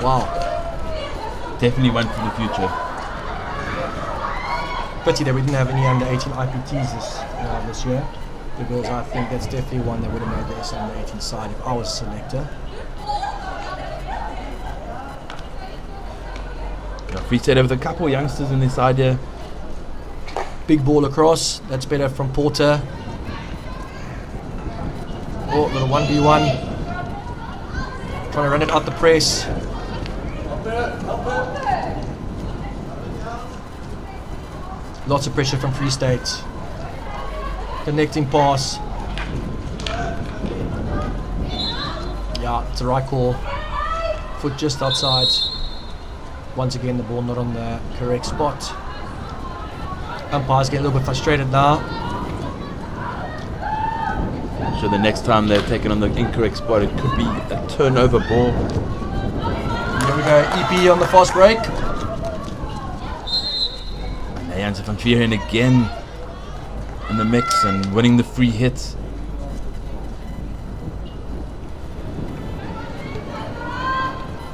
Wow. Definitely one for the future. Pity that we didn't have any under 18 IPTs this year, because I think that's definitely one that would have made the under 18 side if I was a selector. Free State with a couple youngsters in this side here. Big ball across, that's better from Porter. Oh, little 1v1. Trying to run it out the press. Lots of pressure from Free State. Connecting pass. Yeah, it's the right call. Foot just outside. Once again, the ball not on the correct spot. Umpires get a little bit frustrated now. So the next time they're taken on the incorrect spot, it could be a turnover ball. Here we go, EP on the fast break. Nyanza van Vieren again in the mix and winning the free hit.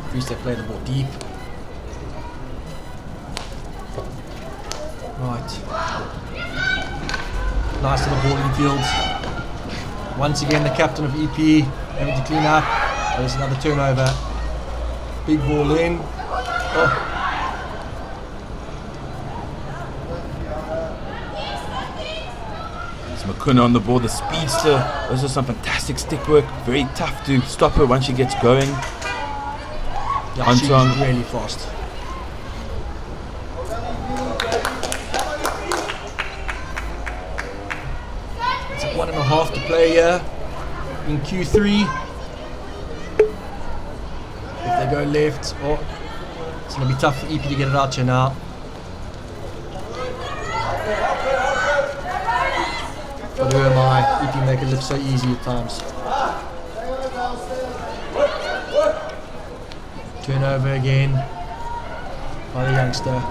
Free State play the ball deep. Right. Nice little ball infield. Once again, the captain of EP having to clean up. There's another turnover. Big ball in. Oh. Kuna on the ball, the speedster. Those are some fantastic stick work. Very tough to stop her once she gets going. Yeah, she's Anton. really fast. It's like 1.5 to play here in Q3. If they go left, oh, it's going to be tough for EP to get it out here now. But who am I? EP make it look so easy at times. Turnover again by the youngster.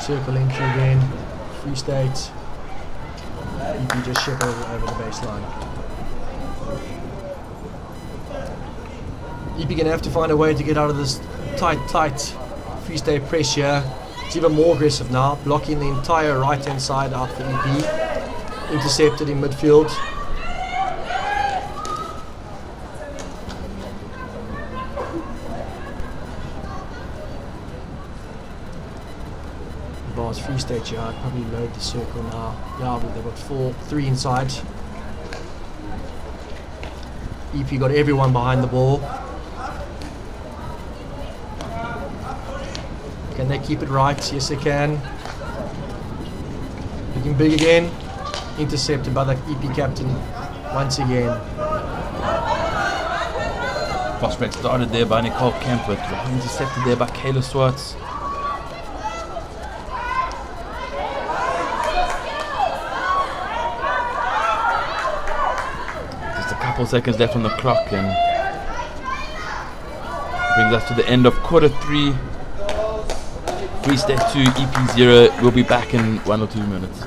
Circle entry again. Free State. EP just ship over the baseline. EP gonna have to find a way to get out of this tight Free State press here. It's even more aggressive now, blocking the entire right hand side out for EP. Intercepted in midfield. Bars Free State here, I'd probably load the circle now. Yeah, but they've got 3 inside. EP got everyone behind the ball. Can they keep it right? Yes, they can. Looking big again. Intercepted by the EP captain once again. Fast break started there by Nicole Kemp, but intercepted there by Kayla Swartz. Just a couple seconds left on the clock, and brings us to the end of quarter 3. Free State 2, EP 0. We'll be back in 1 or 2 minutes.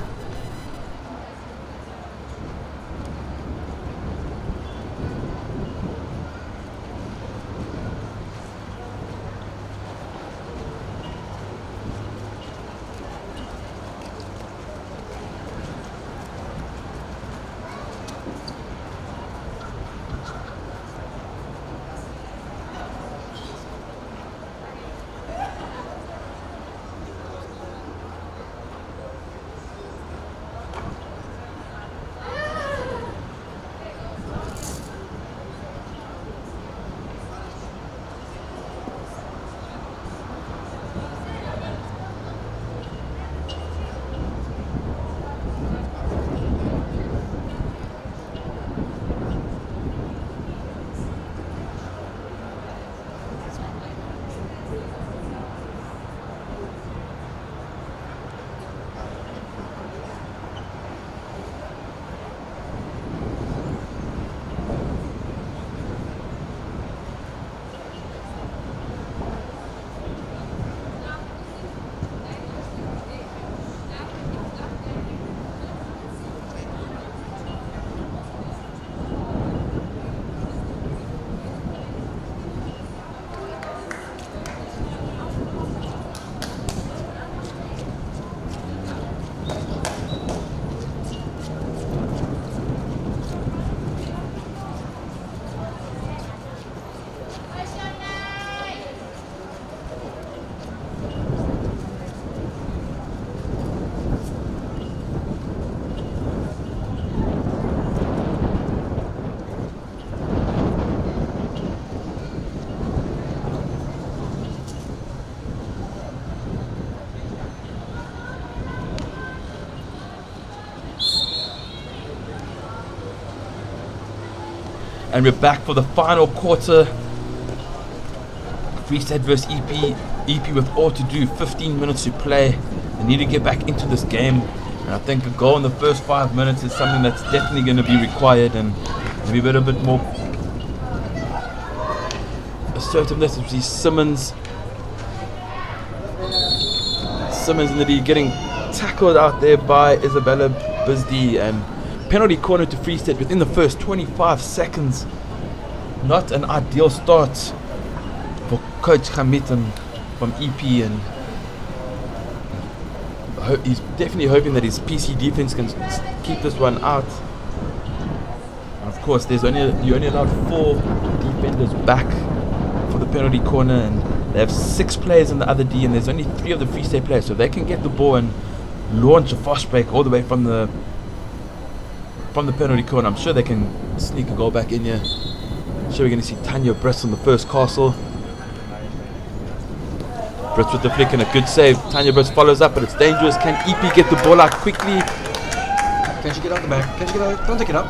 And we're back for the final quarter. Free State versus EP. EP with all to do, 15 minutes to play. They need to get back into this game. And I think a goal in the first 5 minutes is something that's definitely going to be required, and maybe a little bit more assertiveness. We see Simmons in the lead, getting tackled out there by Isabella Bisdi, and penalty corner to Free State within the first 25 seconds. Not an ideal start for Coach Hamilton from EP, and he's definitely hoping that his PC defense can keep this one out. And of course, you only allowed 4 defenders back for the penalty corner, and They have 6 players in the other D, and there's only 3 of the Free State players, so they can get the ball and launch a fast break all the way from the penalty corner. I'm sure they can sneak a goal back in here. I'm sure we're going to see Tanya Brits on the first castle. Brits with the flick and a good save. Tanya Brits follows up, but it's dangerous. Can EP get the ball out quickly? Can she get out the back? Can she get out? Don't take it up.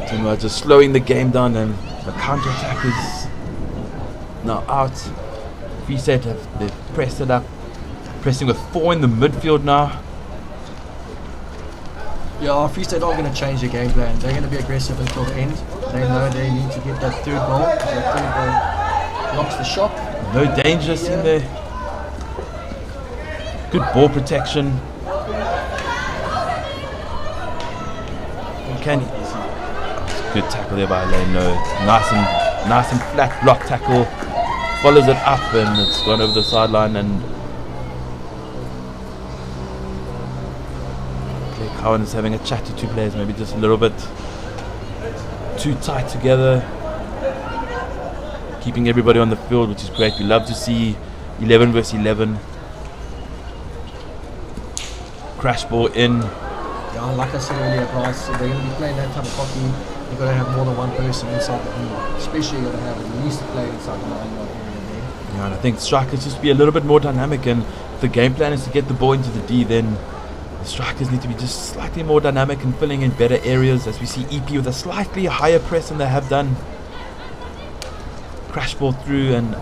Timur just slowing the game down, and the counter attack is now out. Free State they've pressed it up, pressing with 4 in the midfield now. Yeah, Free State aren't going to change their game plan. They're going to be aggressive until the end. They know they need to get that third goal. That third goal locks the shop. No danger seen there. Good ball protection. Good tackle there by Lane Low. Nice and flat block tackle. Follows it up and it's gone over the sideline, and Clay Cowan is having a chat to 2 players, maybe just a little bit too tight together. Keeping everybody on the field, which is great. We love to see 11 versus 11. Crash ball in. Yeah, like I said earlier, Bryce, if they're going to be playing that type of hockey, you've got to have more than one person inside the line. Especially you've got to have at least a player inside the line area there. Yeah, and I think strikers just be a little bit more dynamic, and if the game plan is to get the ball into the D, then the strikers need to be just slightly more dynamic and filling in better areas, as we see EP with a slightly higher press than they have done. Crash ball through and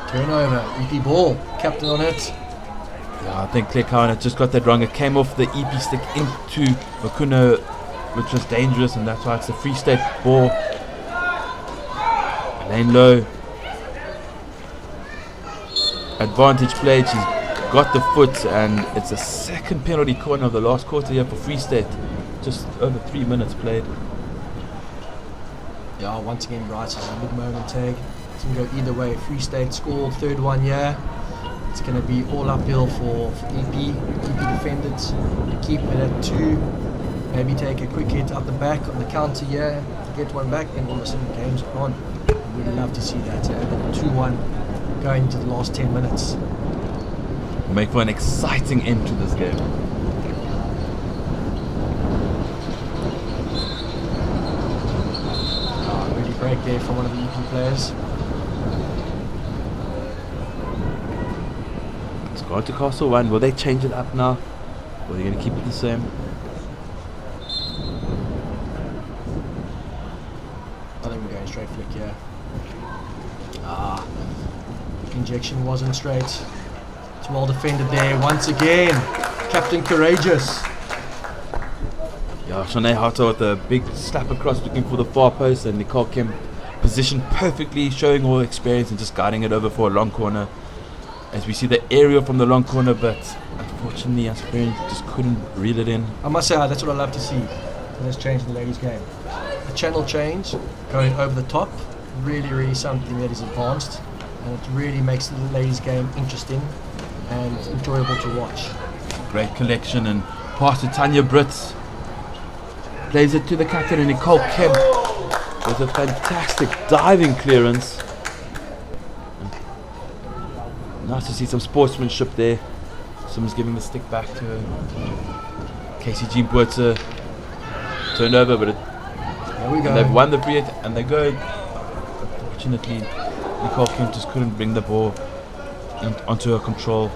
Turnover, EP ball, captain on it. yeah, I think Claire Cowan had just got that wrong. It came off the EP stick into Makuna, which was dangerous, and that's why it's a Free State ball. Lane Low. Advantage played. She's got the foot, and it's the second penalty corner of the last quarter here for Free State. Just over 3 minutes played. Yeah, once again, Bryce, it's a big moment tag. It can go either way. Free State scored, third one, yeah. It's going to be all uphill for EP. EP defended, keep it at 2. Maybe take a quick hit up the back on the counter here to get one back, and all of a sudden the game's on. We'd love to see that. 2-1 going into the last 10 minutes. Make for an exciting end to this game. Really break there from one of the EP players. It's gone to Castle 1. Will they change it up now? Or are they going to keep it the same? I think we're going straight flick here. Injection wasn't straight. It's well defended there once again. Captain Courageous. Yeah, Shanae Hato with a big slap across, looking for the far post, and Nicole Kemp positioned perfectly, showing all experience and just guiding it over for a long corner. As we see the aerial from the long corner, but unfortunately Aspirant just couldn't reel it in. I must say, that's what I love to see. And that's changed in the ladies' game. A channel change, going over the top, really something that is advanced, and it really makes the ladies' game interesting and enjoyable to watch. Great collection and pass to Tanya Brits. Plays it to the captain, and Nicole Kemp with a fantastic diving clearance. Nice to see some sportsmanship there. Someone's giving the stick back to her. Casey Jean Boertse turned over, but There we go. they've won the free hit and they go. Unfortunately, Nicole Kemp just couldn't bring the ball onto her control.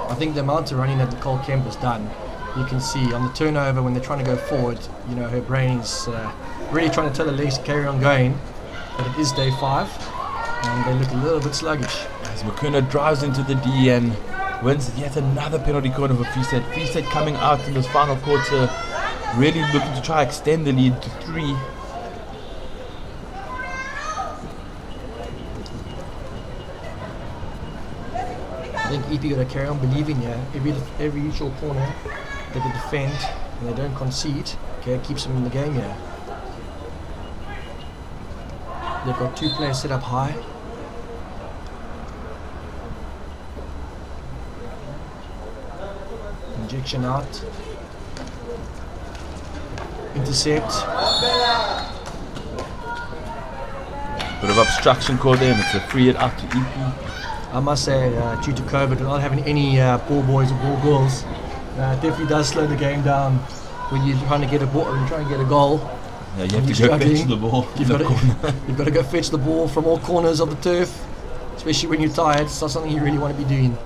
I think the amount of running that Nicole Kemp has done, you can see on the turnover when they're trying to go forward, you know, her brain is really trying to tell her legs to carry on going, but it is day 5 and they look a little bit sluggish. As Makuna drives into the D and wins yet another penalty corner for Free State. Free State coming out in this final quarter, really looking to try extend the lead to 3. I think EP got to carry on believing here. Every short corner that they defend and they don't concede, okay, keeps them in the game here. They've got 2 players set up high. Injection out. Intercept. Bit of obstruction called there, and it's a free hit out to EP. I must say, due to COVID, we're not having any ball boys or ball girls. It definitely does slow the game down when you're trying to get a ball, when you're trying to get a goal. Yeah, you have to go fetch the ball in the corner. You've got to go fetch the ball from all corners of the turf, especially when you're tired. It's not something you really want to be doing.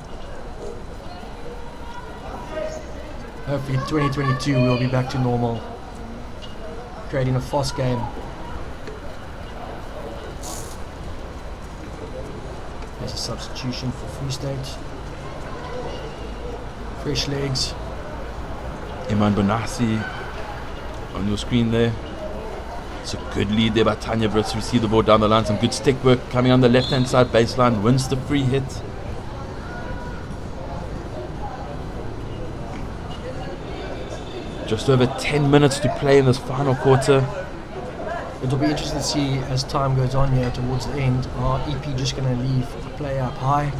Hopefully 2022 we'll be back to normal, creating a fast game. There's a substitution for Free State. Fresh legs. Iman Bonassi on your screen there. It's a good lead there by Tanya Brits to receive the ball down the line. Some good stick work coming on the left hand side baseline. Wins the free hit. Just over 10 minutes to play in this final quarter. It'll be interesting to see as time goes on here towards the end. Are EP just going to leave a player up high,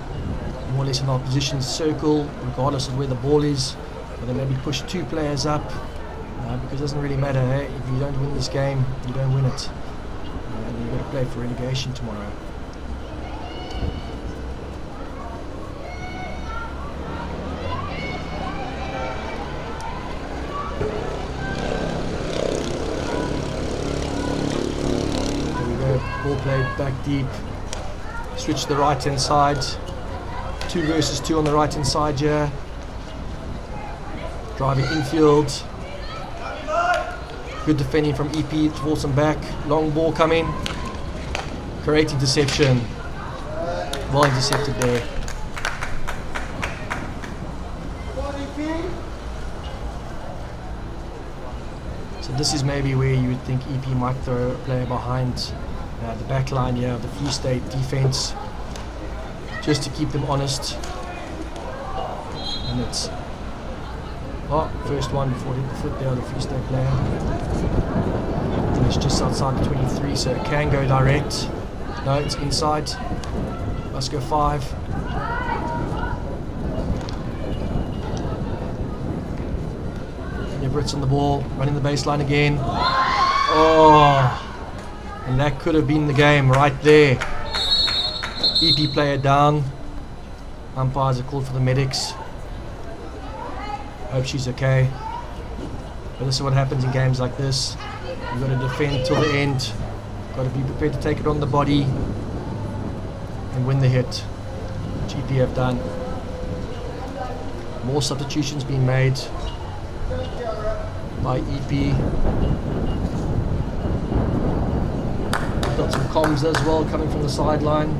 more or less in our position circle, regardless of where the ball is, or they maybe push 2 players up, because it doesn't really matter. Hey? If you don't win this game, you don't win it. And you've got to play for relegation tomorrow. Ball played back deep, switch to the right hand side, 2 versus 2 on the right hand side here, driving infield, good defending from EP to force them back, long ball coming, great interception, well intercepted there. So this is maybe where you would think EP might throw a player behind the back line here of the Free State defense, just to keep them honest. And it's first one before it hit the foot there of the Free State player. And it's just outside the 23, so it can go direct. No, it's inside. Must go 5. And your Brits on the ball, running the baseline again. Oh! And that could have been the game right there. EP player down. Umpires are called for the medics. Hope she's okay. But this is what happens in games like this. You've got to defend till the end. Got to be prepared to take it on the body and win the hit, which EP have done. More substitutions being made by EP. Got some comms as well coming from the sideline.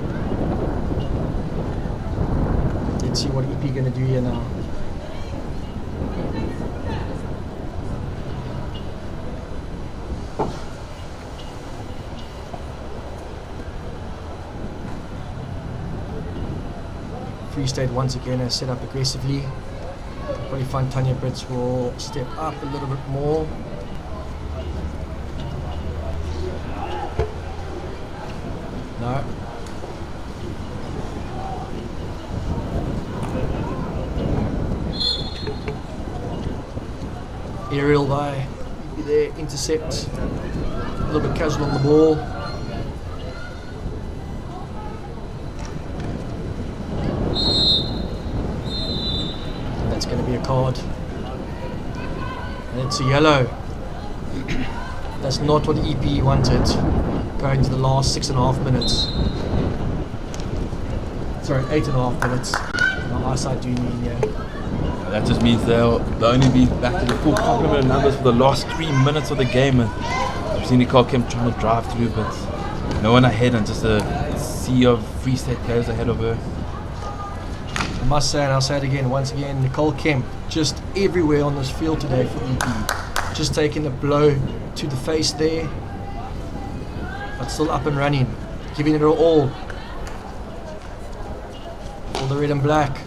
Let's see what EP going to do here now. Free State once again has set up aggressively. Probably find Tanya Brits will step up a little bit more. No. Aerial by there, intercept. A little bit casual on the ball. And that's going to be a card. And it's a yellow. That's not what EP wanted. Going to the last 6.5 minutes. Sorry, 8.5 minutes. My eyesight doing me, yeah. That just means they'll only be back to the full complement of numbers for the last 3 minutes of the game. And I've seen Nicole Kemp trying to drive through, but no one ahead and just a sea of Free State players ahead of her. I must say, and I'll say it again, once again, Nicole Kemp just everywhere on this field today for EP. Just taking a blow to the face there, but still up and running, giving it her all for the red and black.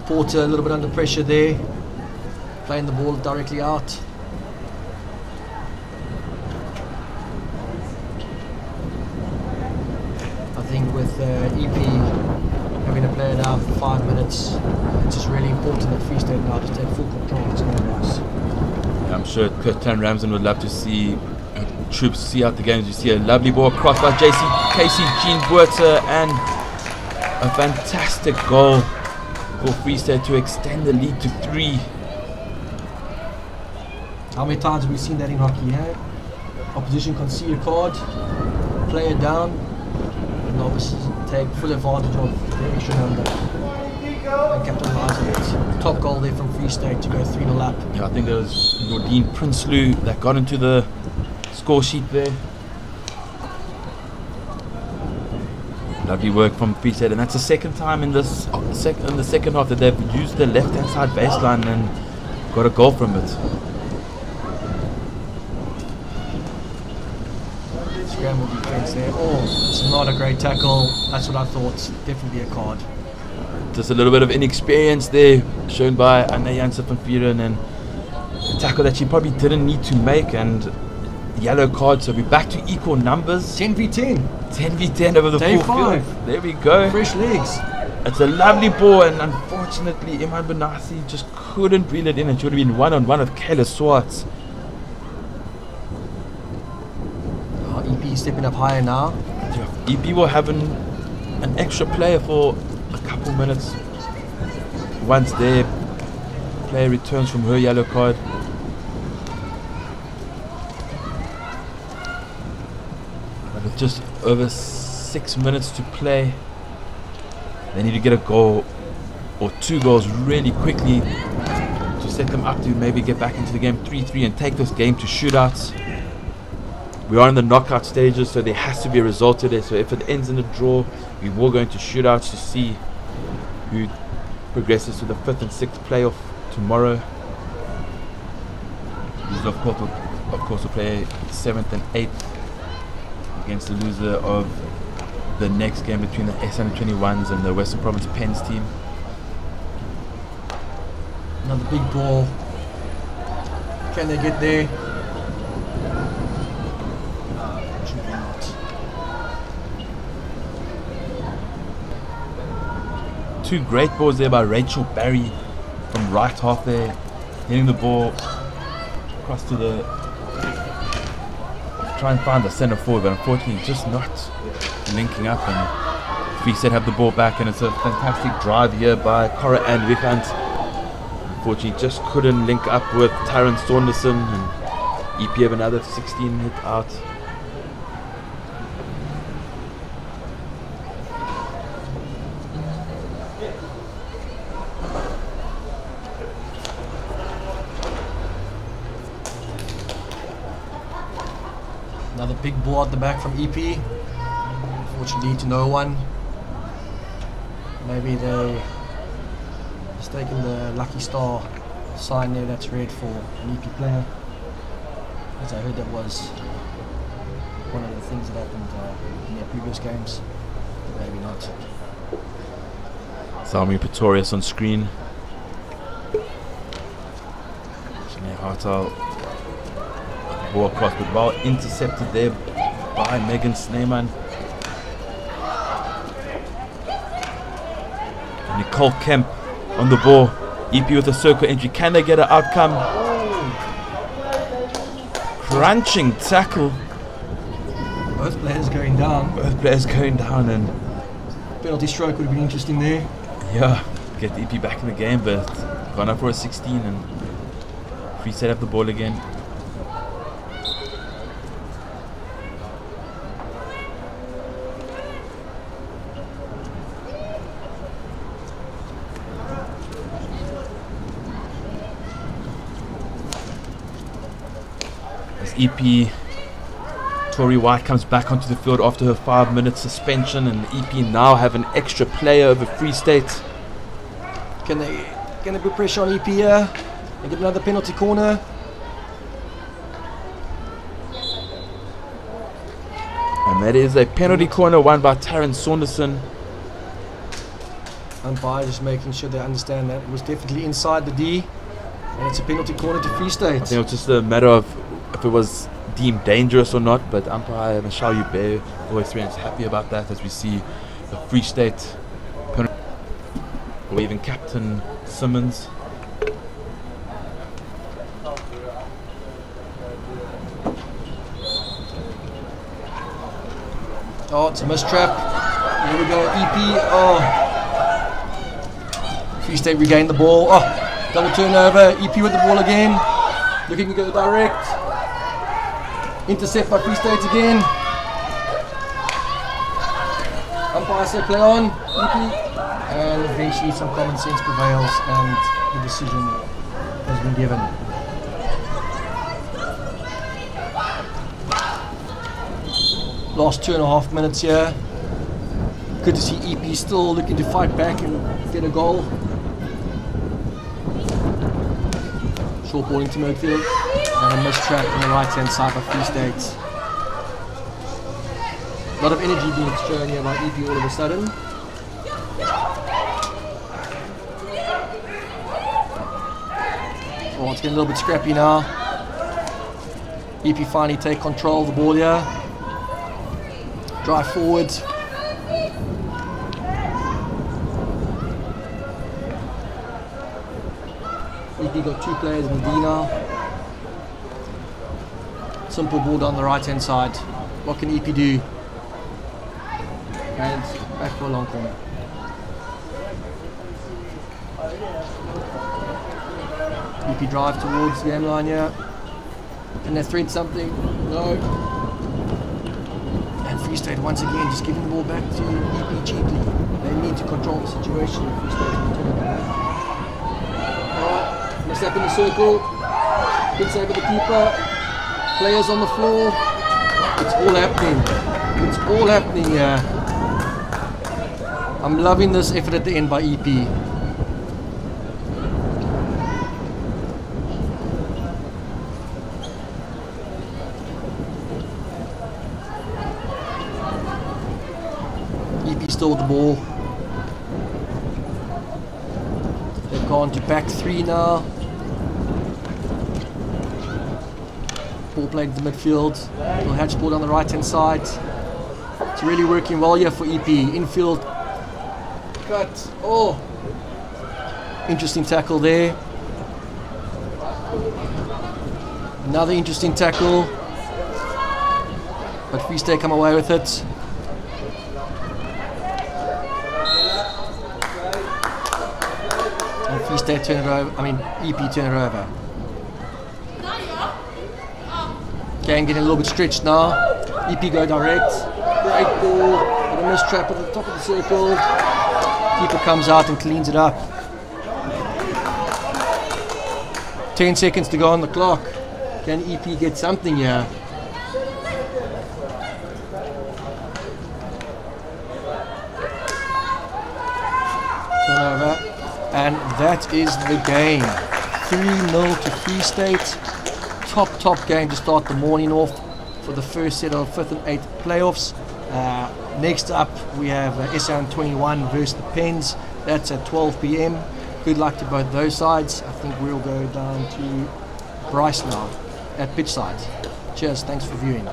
Porter a little bit under pressure there, playing the ball directly out. I think with EP having a player down for 5 minutes, it's just really important that Free State now to take full control of its own race. I'm sure Kurt Tan Ramsden would love to see troops see out the games. You see a lovely ball across by Casey Jean Buerta, and a fantastic goal for Free State to extend the lead to 3. How many times have we seen that in hockey, eh? Opposition concede a card, player down, and obviously take full advantage of the extra number and capitalise on it. Top goal there from Free State to go 3-0 up. Yeah, I think it was Nordine Prinsloo that got into the score sheet there. Lovely work from Free State, and that's the second time in this in the second half that they've used the left-hand side baseline and got a goal from it. Scramble defense there. Oh, it's not a great tackle. That's what I thought. Definitely a card. Just a little bit of inexperience there shown by Anne Janssen van Vuren, and a tackle that she probably didn't need to make, and yellow card. So we're back to equal numbers. 10v10. 10v10 over the Day full 5. field. There we go. Fresh legs. It's a lovely ball, and unfortunately Iman Benassi just couldn't reel it in. It should have been one-on-one with Kayla Swartz. EP stepping up higher now. EP will have an extra player for a couple minutes once their player returns from her yellow card. But with just over 6 minutes to play, they need to get a goal or 2 goals really quickly to set them up to maybe get back into the game 3-3 and take this game to shootouts. We are in the knockout stages, so there has to be a result today. So if it ends in a draw, we will go into shootouts to see who progresses to the 5th and 6th playoff tomorrow. These of course will play 7th and 8th against the loser of the next game between the S21s and the Western Province Pens team. Another big ball. Can they get there? Two great balls there by Rachel Barry from right half there, hitting the ball across to the try and find the centre forward, but unfortunately just not linking up, and Free State have the ball back, and it's a fantastic drive here by Cora and Wigand. Unfortunately just couldn't link up with Taryn Saunderson, and EP have another 16 hit out. Another big ball at the back from EP. Unfortunately to no one. Maybe they mistaken the lucky star sign there that's red for an EP player. As I heard that was one of the things that happened in their previous games. Maybe not. Salmi Pretorius on screen. Sinead Hartel. Ball across, but well intercepted there by Megan Sneeman. Nicole Kemp on the ball. EP with a circle entry. Can they get an outcome? Crunching tackle. Both players going down. Both players going down, and Penalty stroke would have been interesting there. yeah, get the EP back in the game, but gone up for a 16, and Free State up the ball again. EP Tori White comes back onto the field after her 5-minute suspension, and EP now have an extra player over Free State. Can they put pressure on EP here and get another penalty corner? And that is a penalty corner won by Taryn Saunderson. Umpire just making sure they understand that it was definitely inside the D, and it's a penalty corner to Free State. I think it was just a matter of if it was deemed dangerous or not, but umpire Michelle Hubert, always very happy about that, as we see the Free State penalty, or even Captain Simmons. Oh, it's a mistrap. Here we go, EP. Oh. Free State regained the ball. Oh, double turnover. EP with the ball again. Looking to go direct. Intercept by Free State again. Umpire said play on, EP. And eventually some common sense prevails and the decision has been given. Last 2.5 minutes here. Good to see EP still looking to fight back and get a goal. Short ball into midfield and a mistrap on the right hand side by Free State. A lot of energy being shown here by EP all of a sudden. Oh, it's getting a little bit scrappy now. EP finally take control of the ball here. Drive forward. EP got 2 players, Medina. Simple ball down the right hand side. What can EP do? And back for a long corner. EP drive towards the game line here. Can they thread something? No. And Free State once again just giving the ball back to EP cheaply. They need to control the situation. Free State will turn it back. Alright, mistake in the circle. Good save of the keeper. Players on the floor. It's all happening. It's all happening here. I'm loving this effort at the end by EP. EP still with the ball. They've gone to back 3 now. Ball played to the midfield. Little hatch ball on the right hand side. It's really working well here for EP. Infield cut. Oh, interesting tackle there. Another interesting tackle. But Free State come away with it. And Free State turn it over. EP turn it over. Gang getting a little bit stretched now. EP go direct. Great ball. Got a mistrap at the top of the circle. Keeper comes out and cleans it up. 10 seconds to go on the clock. Can EP get something here? Turnover. And that is the game. 3-0 to Free State. Top game to start the morning off for the first set of 5th and 8th playoffs. Next up we have SN21 versus the Pens. That's at 12 p.m. Good luck to both those sides. I think we'll go down to Bryce now at pitch side. Cheers, thanks for viewing.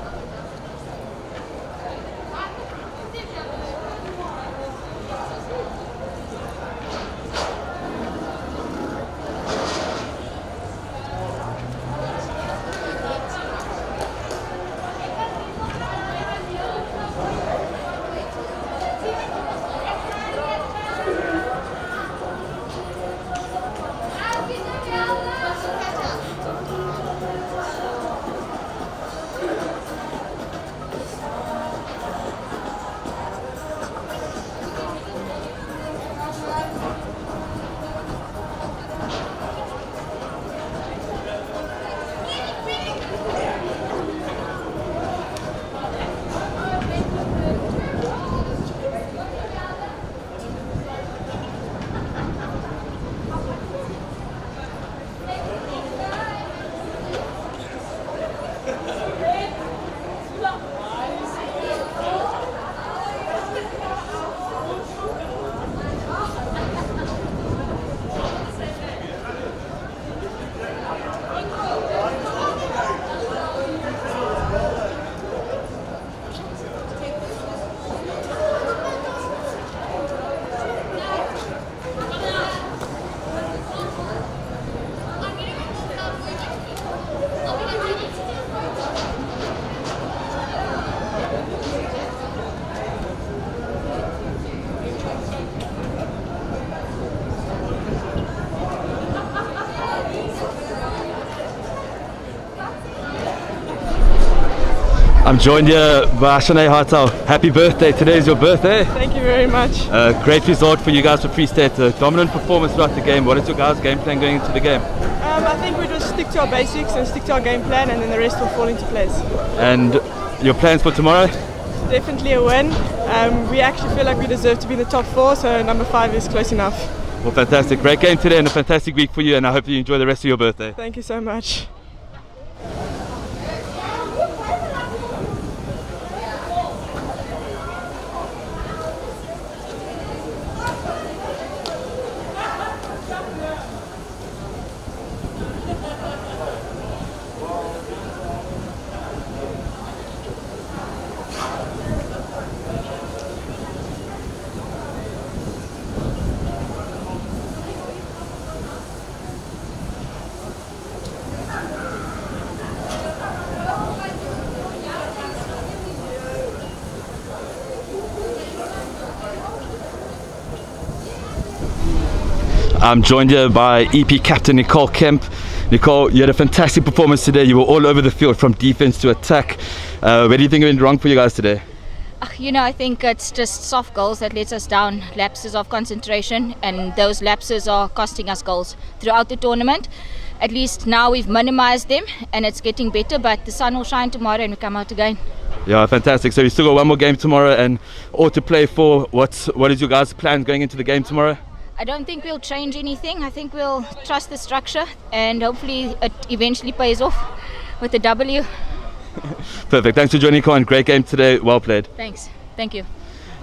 I'm joined here by Shanae Hartel. Happy birthday, today is your birthday. Thank you very much. Great result for you guys for Free State, dominant performance throughout the game. What is your guys' game plan going into the game? I think we just stick to our basics and stick to our game plan, and then the rest will fall into place. And your plans for tomorrow? Definitely a win. We actually feel like we deserve to be in the top 4, so number 5 is close enough. Well, fantastic. Great game today and a fantastic week for you, and I hope you enjoy the rest of your birthday. Thank you so much. I'm joined here by EP captain Nicole Kemp. Nicole, you had a fantastic performance today. You were all over the field from defense to attack. Where do you think it went wrong for you guys today? I think it's just soft goals that lets us down, lapses of concentration, and those lapses are costing us goals throughout the tournament. At least now we've minimized them and it's getting better, but the sun will shine tomorrow and we come out again. Yeah, fantastic. So you still got one more game tomorrow and all to play for. What is your guys' plan going into the game tomorrow? I don't think we'll change anything. I think we'll trust the structure and hopefully it eventually pays off with a W. Perfect. Thanks for joining, Nicole, and great game today. Well played. Thanks. Thank you.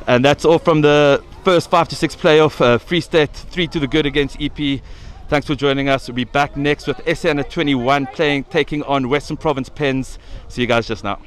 And that's all from the first 5 to 6 playoff. Free State 3 to the good against EP. Thanks for joining us. We'll be back next with SA Under 21 taking on Western Province Pens. See you guys just now.